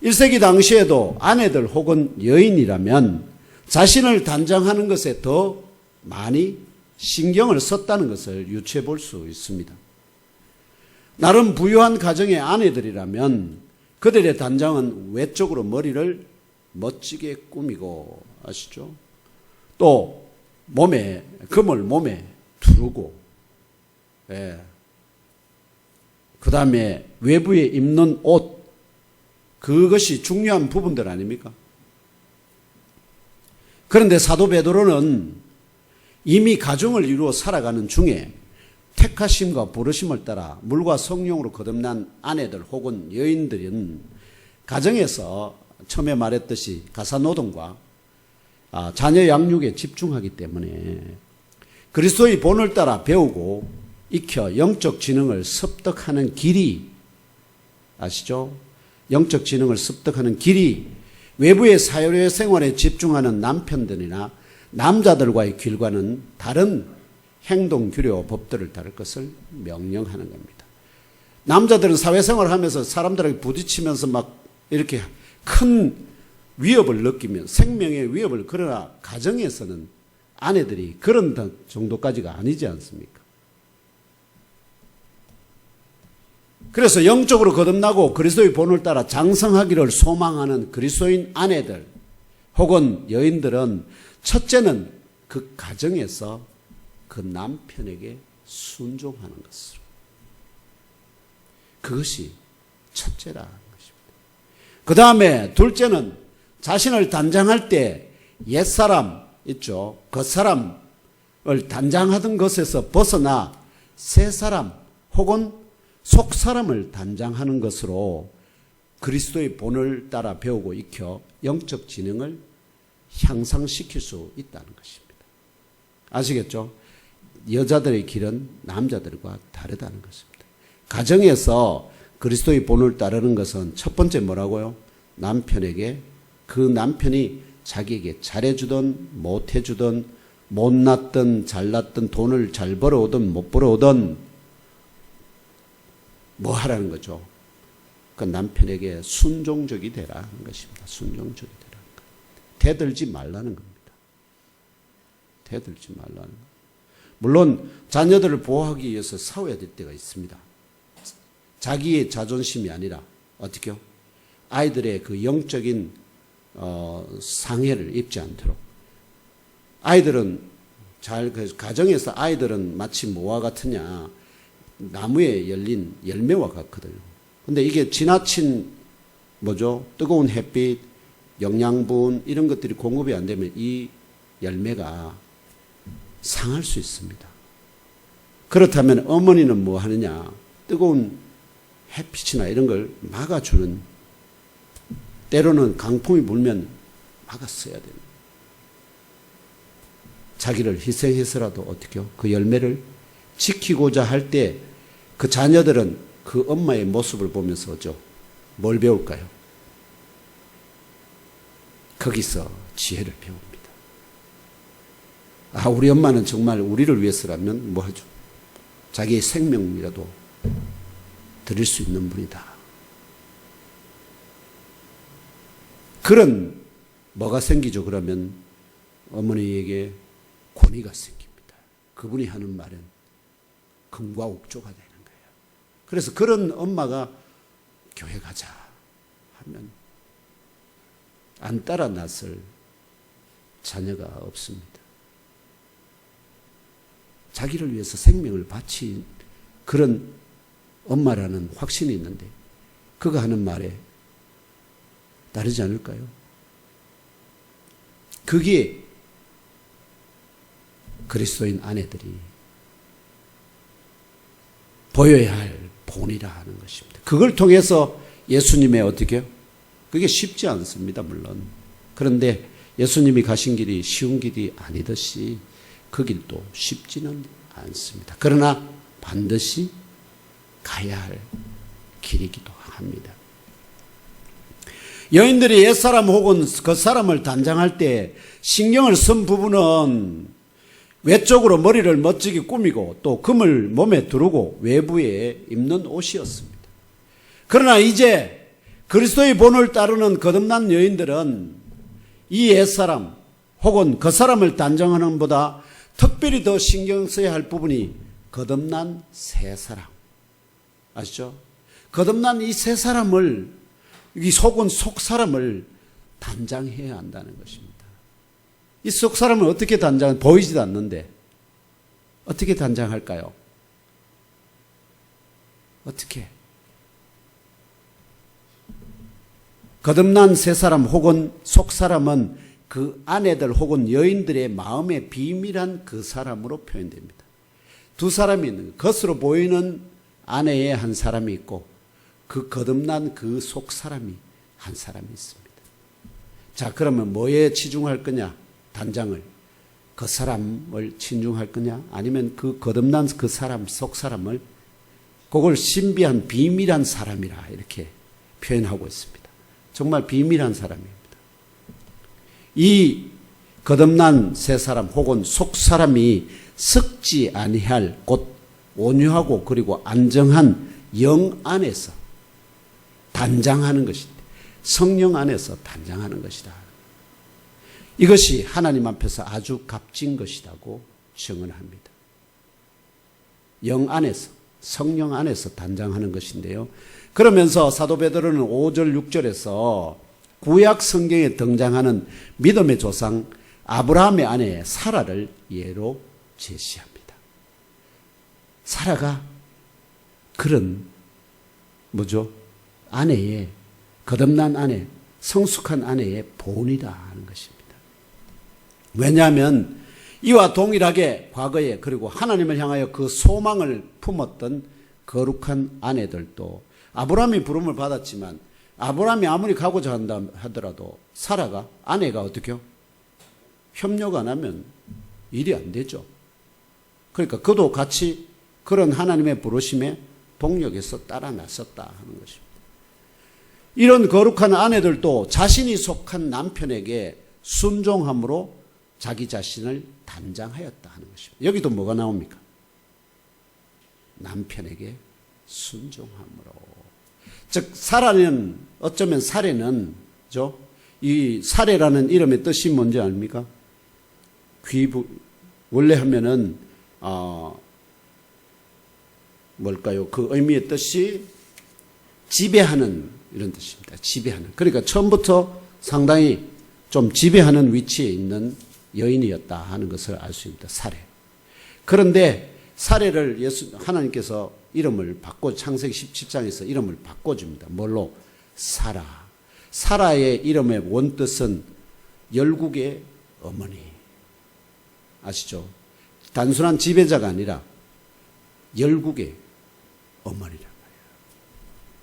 1세기 당시에도 아내들 혹은 여인이라면 자신을 단장하는 것에 더 많이 신경을 썼다는 것을 유추해 볼 수 있습니다. 나름 부유한 가정의 아내들이라면 그들의 단장은 외적으로 머리를 멋지게 꾸미고 아시죠? 또 몸에 금을 몸에 두르고 그 다음에 외부에 입는 옷 그것이 중요한 부분들 아닙니까? 그런데 사도 베드로는 이미 가정을 이루어 살아가는 중에 택하심과 부르심을 따라 물과 성령으로 거듭난 아내들 혹은 여인들은 가정에서 처음에 말했듯이 가사노동과 자녀 양육에 집중하기 때문에 그리스도의 본을 따라 배우고 익혀 영적 지능을 습득하는 길이 아시죠? 영적 지능을 습득하는 길이 외부의 사회 생활에 집중하는 남편들이나 남자들과의 길과는 다른 행동 규례와 법들을 따를 것을 명령하는 겁니다. 남자들은 사회생활을 하면서 사람들에게 부딪히면서 막 이렇게 큰 위협을 느끼면 생명의 위협을, 그러나 가정에서는 아내들이 그런 정도까지가 아니지 않습니까? 그래서 영적으로 거듭나고 그리스도의 본을 따라 장성하기를 소망하는 그리스도인 아내들 혹은 여인들은 첫째는 그 가정에서 그 남편에게 순종하는 것으로, 그것이 첫째라는 것입니다. 그 다음에 둘째는 자신을 단장할 때 옛사람 있죠. 겉사람을 단장하던 것에서 벗어나 새사람 혹은 속사람을 단장하는 것으로 그리스도의 본을 따라 배우고 익혀 영적 지능을 향상시킬 수 있다는 것입니다. 아시겠죠? 여자들의 길은 남자들과 다르다는 것입니다. 가정에서 그리스도의 본을 따르는 것은 첫 번째 뭐라고요? 남편에게, 그 남편이 자기에게 잘해주든 못해주든 못났든 잘났든 돈을 잘 벌어오든 못 벌어오든 뭐 하라는 거죠? 그 남편에게 순종적이 되라는 것입니다. 순종적이 되라는 것. 대들지 말라는 겁니다. 대들지 말라는 것. 물론 자녀들을 보호하기 위해서 싸워야 될 때가 있습니다. 자기의 자존심이 아니라 어떻게요? 아이들의 그 영적인 상해를 입지 않도록. 아이들은 가정에서 아이들은 마치 뭐와 같으냐, 나무에 열린 열매와 같거든요. 근데 이게 지나친 뜨거운 햇빛, 영양분 이런 것들이 공급이 안 되면 이 열매가 상할 수 있습니다. 그렇다면 어머니는 뭐 하느냐? 뜨거운 햇빛이나 이런 걸 막아주는, 때로는 강풍이 불면 막았어야 됩니다. 자기를 희생해서라도 어떻게요? 그 열매를 지키고자 할 때 그 자녀들은 그 엄마의 모습을 보면서 뭘 배울까요? 거기서 지혜를 배웁니다. 아, 우리 엄마는 정말 우리를 위해서라면 뭐 하죠? 자기의 생명이라도 드릴 수 있는 분이다. 그런 뭐가 생기죠? 그러면 어머니에게 권위가 생깁니다. 그분이 하는 말은 금과 옥조가 되는 거예요. 그래서 그런 엄마가 교회 가자 하면 안 따라 나설 자녀가 없습니다. 자기를 위해서 생명을 바친 그런 엄마라는 확신이 있는데 그가 하는 말에 따르지 않을까요? 그게 그리스도인 아내들이 보여야 할 본이라 하는 것입니다. 그걸 통해서 예수님의 어떻게요? 그게 쉽지 않습니다, 물론. 그런데 예수님이 가신 길이 쉬운 길이 아니듯이 그 길도 쉽지는 않습니다. 그러나 반드시 가야 할 길이기도 합니다. 여인들이 옛사람 혹은 겉사람을 단장할 때 신경을 쓴 부분은 외적으로 머리를 멋지게 꾸미고 또 금을 몸에 두르고 외부에 입는 옷이었습니다. 그러나 이제 그리스도의 본을 따르는 거듭난 여인들은 이 옛사람 혹은 겉사람을 단장하는 것보다 특별히 더 신경 써야 할 부분이 거듭난 새사람. 아시죠? 거듭난 이 새사람을, 이 속은 속사람을 단장해야 한다는 것입니다. 이 속사람을 어떻게 보이지도 않는데 어떻게 단장할까요? 어떻게? 거듭난 새사람 혹은 속사람은 그 아내들 혹은 여인들의 마음의 비밀한 그 사람으로 표현됩니다. 두 사람이 있는, 겉으로 보이는 아내의 한 사람이 있고 그 거듭난 그 속사람이 한 사람이 있습니다. 자, 그러면 뭐에 치중할 거냐? 단장을, 겉사람을 치중할 거냐? 아니면 그 거듭난 그 사람, 속사람을, 그걸 신비한 비밀한 사람이라 이렇게 표현하고 있습니다. 정말 비밀한 사람입니다. 이 거듭난 새 사람 혹은 속 사람이 썩지 아니할 곧 온유하고 그리고 안정한 영 안에서 단장하는 것이다. 성령 안에서 단장하는 것이다. 이것이 하나님 앞에서 아주 값진 것이라고 증언합니다. 영 안에서, 성령 안에서 단장하는 것인데요. 그러면서 사도 베드로는 5절 6절에서 구약 성경에 등장하는 믿음의 조상 아브라함의 아내 사라를 예로 제시합니다. 사라가 그런 아내의 거듭난 아내, 성숙한 아내의 본이다 하는 것입니다. 왜냐하면 이와 동일하게 과거에 그리고 하나님을 향하여 그 소망을 품었던 거룩한 아내들도 아브라함이 부름을 받았지만 아브라함이 아무리 가고자 한다 하더라도 사라가 아내가 어떻게요? 협력 안 하면 일이 안 되죠. 그러니까 그도 같이 그런 하나님의 부르심에 동력에서 따라 나섰다 하는 것입니다. 이런 거룩한 아내들도 자신이 속한 남편에게 순종함으로 자기 자신을 단장하였다 하는 것입니다. 여기도 뭐가 나옵니까? 남편에게 순종함으로. 즉 사라는 어쩌면 사례는 이 사례라는 이름의 뜻이 뭔지 압니까? 원래 하면은 뭘까요? 그 의미의 뜻이 지배하는 이런 뜻입니다. 지배하는. 그러니까 처음부터 상당히 좀 지배하는 위치에 있는 여인이었다 하는 것을 알 수 있습니다. 사례. 그런데 사례를 하나님께서 이름을 창세기 17장에서 이름을 바꿔줍니다. 뭘로? 사라. 사라의 이름의 원뜻은 열국의 어머니. 아시죠? 단순한 지배자가 아니라 열국의 어머니란 말이에요.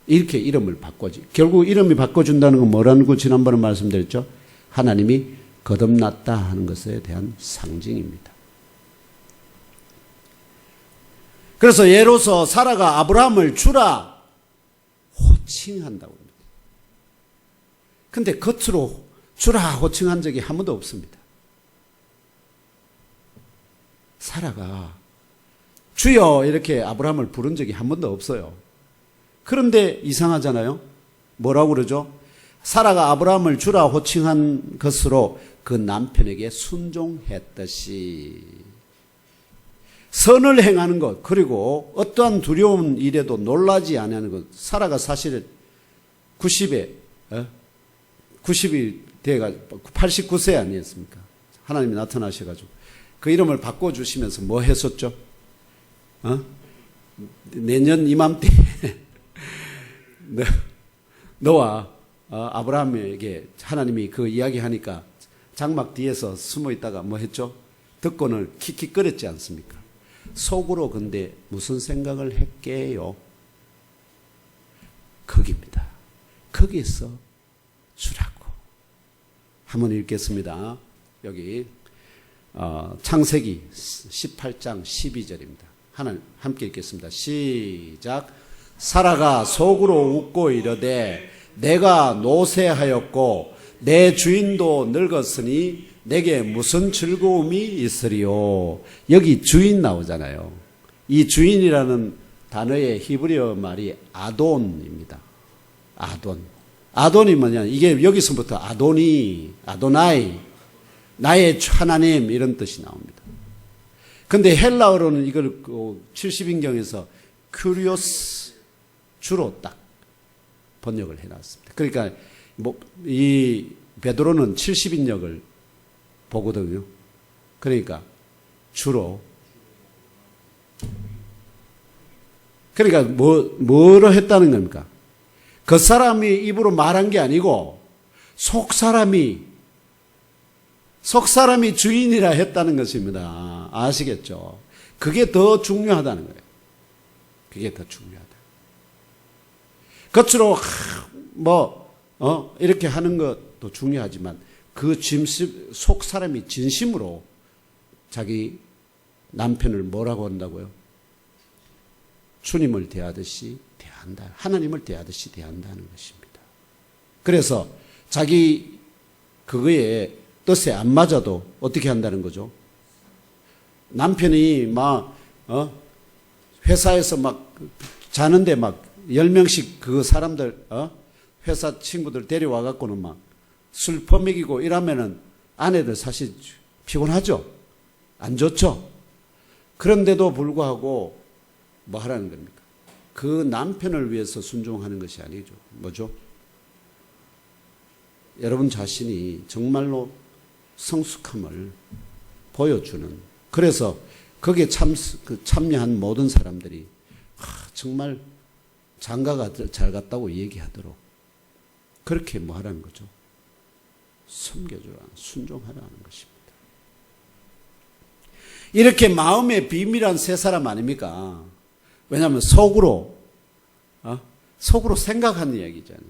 이렇게 이름을 바꿔지. 결국 이름이 바꿔준다는 건 뭐라는 거 지난번에 말씀드렸죠? 하나님이 거듭났다 하는 것에 대한 상징입니다. 그래서 예로서 사라가 아브라함을 주라 호칭한다고 합니다. 근데 겉으로 주라 호칭한 적이 한 번도 없습니다. 사라가 주여 이렇게 아브라함을 부른 적이 한 번도 없어요. 그런데 이상하잖아요. 뭐라고 그러죠? 사라가 아브라함을 주라 호칭한 것으로 그 남편에게 순종했듯이 선을 행하는 것 그리고 어떠한 두려운 일에도 놀라지 않는 것. 사라가 사실 90이 돼가 89세 아니었습니까? 하나님이 나타나셔가지고 그 이름을 바꿔주시면서 뭐 했었죠? 내년 이맘때 너와 아브라함에게 하나님이 그 이야기하니까 장막 뒤에서 숨어 있다가 뭐 했죠? 듣고는 킥킥거렸지 않습니까? 속으로 근데 무슨 생각을 했게요? 거기입니다. 거기에서 주라고. 한번 읽겠습니다. 여기 창세기 18장 12절입니다. 하나님 함께 읽겠습니다. 시작. 사라가 속으로 웃고 이르되 내가 노쇠하였고 내 주인도 늙었으니 내게 무슨 즐거움이 있으리요. 여기 주인 나오잖아요. 이 주인이라는 단어의 히브리어 말이 아돈입니다. 아돈. 아돈이 뭐냐? 이게 여기서부터 아도나이, 나의 하나님 이런 뜻이 나옵니다. 근데 헬라어로는 이걸 70인경에서 큐리오스 주로 딱 번역을 해놨습니다. 그러니까 이 베드로는 70인역을 보거든요. 그러니까 주로. 그러니까 뭐로 했다는 겁니까? 그 사람이 입으로 말한 게 아니고 속 사람이 주인이라 했다는 것입니다. 아시겠죠? 그게 더 중요하다는 거예요. 그게 더 중요하다. 겉으로 이렇게 하는 것도 중요하지만 그 속 사람이 진심으로 자기 남편을 뭐라고 한다고요? 주님을 대하듯이 대한다. 하나님을 대하듯이 대한다는 것입니다. 그래서 자기 그거에 뜻에 안 맞아도 어떻게 한다는 거죠? 남편이 회사에서 막 자는데 막 10명씩 그 사람들, 회사 친구들 데려와 갖고는 막 술 퍼먹이고 이러면은 아내들 사실 피곤하죠? 안 좋죠? 그런데도 불구하고 뭐 하라는 겁니까? 그 남편을 위해서 순종하는 것이 아니죠. 뭐죠? 여러분 자신이 정말로 성숙함을 보여주는, 그래서 거기에 참여한 모든 사람들이 정말 장가가 잘 갔다고 얘기하도록 그렇게 뭐 하라는 거죠? 섬겨주라, 순종하라는 것입니다. 이렇게 마음의 비밀한 세 사람 아닙니까? 왜냐하면 속으로 생각하는 이야기잖아요.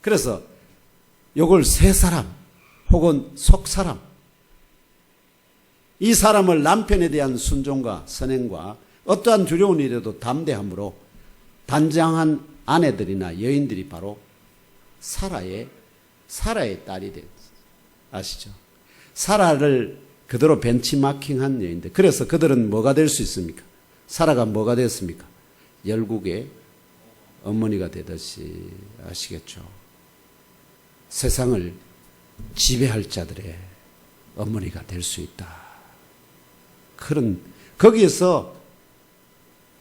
그래서 요걸 세 사람 혹은 속 사람, 이 사람을 남편에 대한 순종과 선행과 어떠한 두려운 일에도 담대함으로 단장한 아내들이나 여인들이 바로 사라의 딸이 됐어요. 아시죠? 사라를 그대로 벤치마킹한 여인들. 그래서 그들은 뭐가 될 수 있습니까? 사라가 뭐가 됐습니까? 열국의 어머니가 되듯이, 아시겠죠? 세상을 지배할 자들의 어머니가 될 수 있다. 거기에서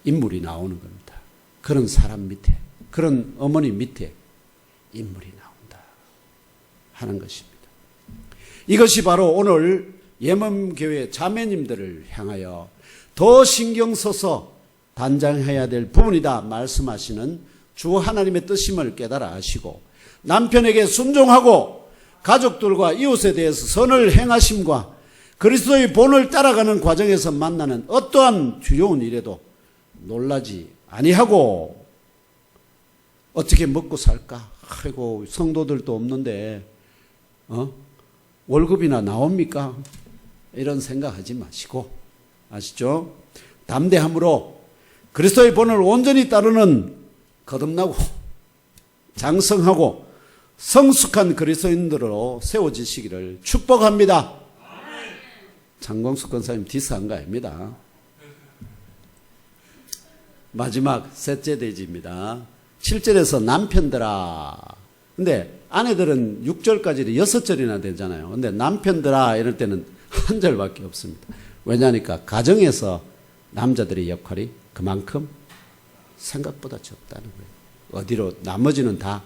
인물이 나오는 겁니다. 그런 사람 밑에, 그런 어머니 밑에 인물이 나온다 하는 것입니다. 이것이 바로 오늘 예멈교회 자매님들을 향하여 더 신경 써서 단장해야 될 부분이다 말씀하시는 주 하나님의 뜻임을 깨달아 아시고, 남편에게 순종하고 가족들과 이웃에 대해서 선을 행하심과 그리스도의 본을 따라가는 과정에서 만나는 어떠한 두려운 일에도 놀라지 아니하고, 어떻게 먹고 살까? 아이고, 성도들도 없는데 월급이나 나옵니까? 이런 생각하지 마시고, 아시죠? 담대함으로 그리스도의 본을 온전히 따르는 거듭나고 장성하고 성숙한 그리스도인들로 세워지시기를 축복합니다. 장광숙 권사님 디스한 거 아닙니다. 마지막 셋째 대지입니다. 7절에서 남편들아. 근데 아내들은 6절까지 6절이나 되잖아요. 근데 남편들아 이럴 때는 한 절밖에 없습니다. 왜냐하니까 가정에서 남자들의 역할이 그만큼 생각보다 적다는 거예요. 어디로? 나머지는 다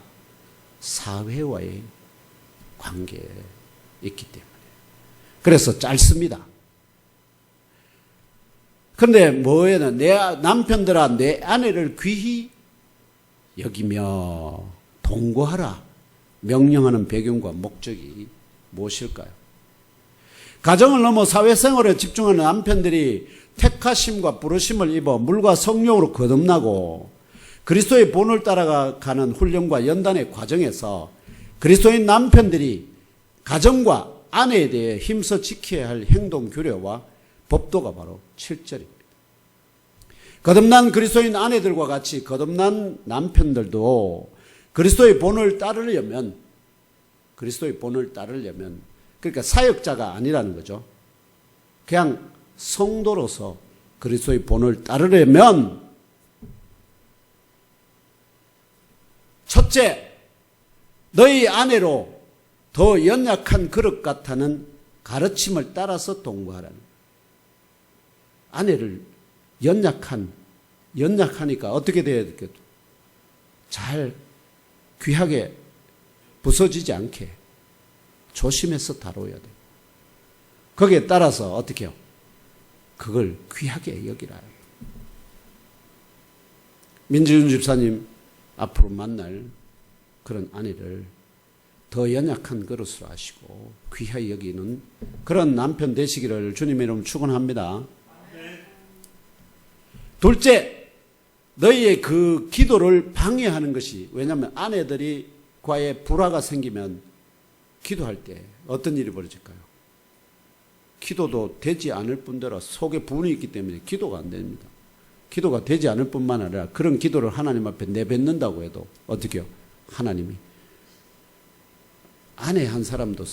사회와의 관계에 있기 때문에. 그래서 짧습니다. 그런데 뭐예요? 내 남편들아 내 아내를 귀히 여기며 동거하라 명령하는 배경과 목적이 무엇일까요? 가정을 넘어 사회생활에 집중하는 남편들이 택하심과 부르심을 입어 물과 성령으로 거듭나고 그리스도의 본을 따라가는 훈련과 연단의 과정에서 그리스도인 남편들이 가정과 아내에 대해 힘써 지켜야 할 행동 규례와 법도가 바로 7절입니다. 거듭난 그리스도인 아내들과 같이 거듭난 남편들도 그리스도의 본을 따르려면 그러니까 사역자가 아니라는 거죠. 그냥 성도로서 그리스도의 본을 따르려면 첫째, 너희 아내로 더 연약한 그릇 같다는 가르침을 따라서 동거하라는. 아내를 연약하니까 어떻게 돼야 되겠죠? 잘 귀하게 부서지지 않게 조심해서 다뤄야 돼요. 거기에 따라서 어떻게 해요? 그걸 귀하게 여기라. 민지윤 집사님 앞으로 만날 그런 아내를 더 연약한 그릇으로 하시고 귀하게 여기는 그런 남편 되시기를 주님의 이름으로 축원합니다. 둘째, 너희의 그 기도를 방해하는 것이, 왜냐하면 아내들이 과의 불화가 생기면 기도할 때 어떤 일이 벌어질까요? 기도도 되지 않을 뿐더러 속에 분이 있기 때문에 기도가 안 됩니다. 기도가 되지 않을 뿐만 아니라 그런 기도를 하나님 앞에 내뱉는다고 해도 어떻게 해요? 하나님이 아내 한 사람도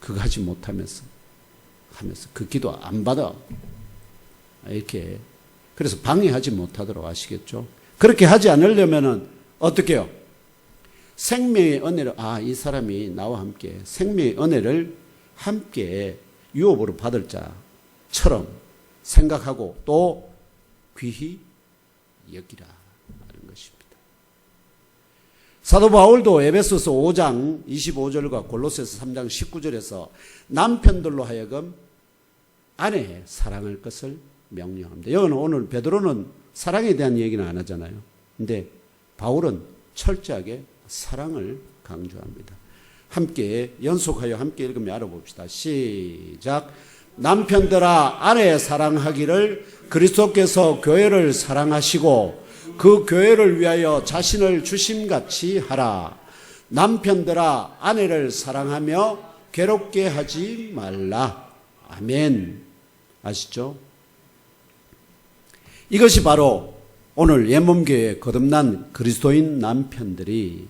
그거 하지 못하면서 그 기도 안 받아. 이렇게. 그래서 방해하지 못하도록 아시겠죠? 그렇게 하지 않으려면은 어떻게 해요? 생명의 은혜를, 이 사람이 나와 함께 생명의 은혜를 함께 유업으로 받을 자처럼 생각하고 또 귀히 여기라 하는 것입니다. 사도 바울도 에베소서 5장 25절과 골로새서 3장 19절에서 남편들로 하여금 아내의 사랑할 것을 명령합니다. 여기는 오늘 베드로는 사랑에 대한 얘기는 안 하잖아요. 근데 바울은 철저하게 사랑을 강조합니다. 함께 연속하여 함께 읽으며 알아봅시다. 시작. 남편들아 아내 사랑하기를 그리스도께서 교회를 사랑하시고 그 교회를 위하여 자신을 주심같이 하라. 남편들아 아내를 사랑하며 괴롭게 하지 말라. 아멘. 아시죠? 이것이 바로 오늘 예몸교회에 거듭난 그리스도인 남편들이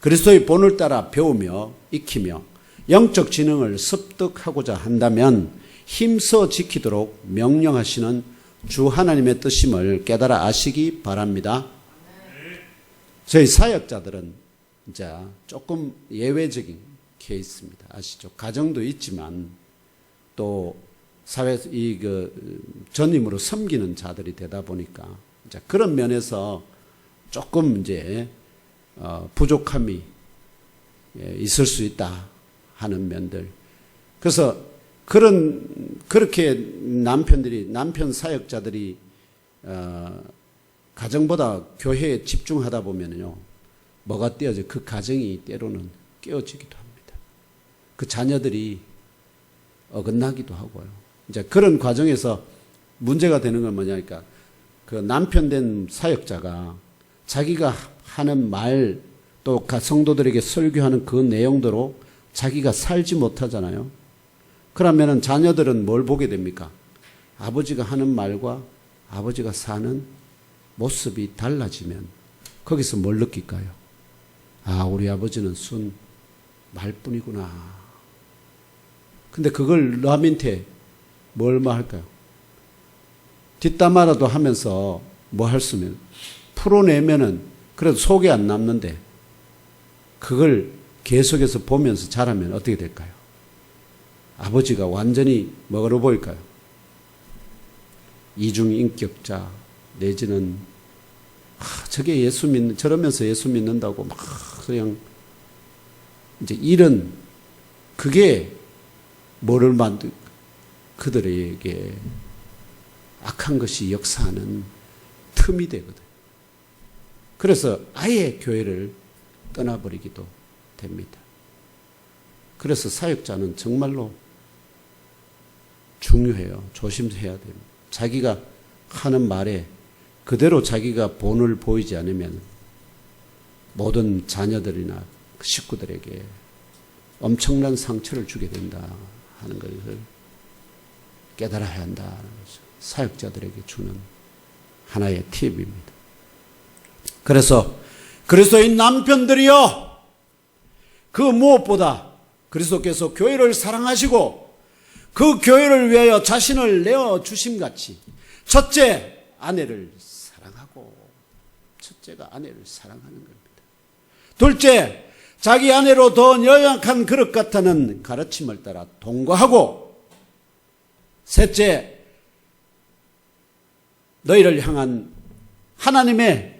그리스도의 본을 따라 배우며 익히며 영적 지능을 습득하고자 한다면 힘써 지키도록 명령하시는 주 하나님의 뜻임을 깨달아 아시기 바랍니다. 저희 사역자들은 이제 조금 예외적인 케이스입니다. 아시죠? 가정도 있지만 또 사회에서 전임으로 섬기는 자들이 되다 보니까 이제 그런 면에서 조금 이제 부족함이 있을 수 있다 하는 면들. 그래서 그렇게 남편 사역자들이 가정보다 교회에 집중하다 보면요, 뭐가 떼어져? 그 가정이 때로는 깨어지기도 합니다. 그 자녀들이 어긋나기도 하고요. 이제 그런 과정에서 문제가 되는 건 뭐냐니까, 그 남편 된 사역자가 자기가 하는 말, 또 성도들에게 설교하는 그 내용대로 자기가 살지 못하잖아요. 그러면은 자녀들은 뭘 보게 됩니까? 아버지가 하는 말과 아버지가 사는 모습이 달라지면 거기서 뭘 느낄까요? 우리 아버지는 순 말뿐이구나. 근데 그걸 남한테 뭘 말할까요? 뒷담화라도 하면서 뭐 할 수면 풀어내면은 그래도 속에 안 남는데 그걸 계속해서 보면서 자라면 어떻게 될까요? 아버지가 완전히 뭐로 보일까요? 이중인격자 내지는 저게 저러면서 예수 믿는다고 막 그냥 이제 이런 그게 뭐를 그들에게 악한 것이 역사하는 틈이 되거든. 그래서 아예 교회를 떠나버리기도 됩니다. 그래서 사역자는 정말로 중요해요. 조심해야 됩니다. 자기가 하는 말에 그대로 자기가 본을 보이지 않으면 모든 자녀들이나 식구들에게 엄청난 상처를 주게 된다 하는 것을 깨달아야 한다는 거죠. 사역자들에게 주는 하나의 팁입니다. 그래서 그리스도인 남편들이여, 그 무엇보다 그리스도께서 교회를 사랑하시고 그 교회를 위하여 자신을 내어주심같이 첫째 아내를 사랑하고, 첫째가 아내를 사랑하는 겁니다. 둘째, 자기 아내로 더 연약한 그릇 같다는 가르침을 따라 동거하고, 셋째, 너희를 향한 하나님을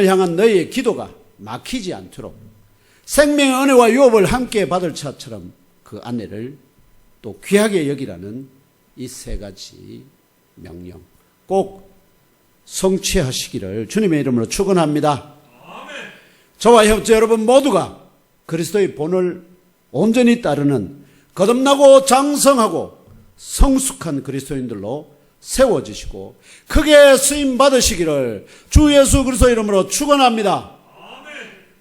향한 너희의 기도가 막히지 않도록 생명의 은혜와 유업을 함께 받을 자처럼 그 아내를 또 귀하게 여기라는 이 세 가지 명령 꼭 성취하시기를 주님의 이름으로 축원합니다. 저와 형제 여러분 모두가 그리스도의 본을 온전히 따르는 거듭나고 장성하고 성숙한 그리스도인들로 세워지시고 크게 쓰임 받으시기를 주 예수 그리스도 이름으로 축원합니다.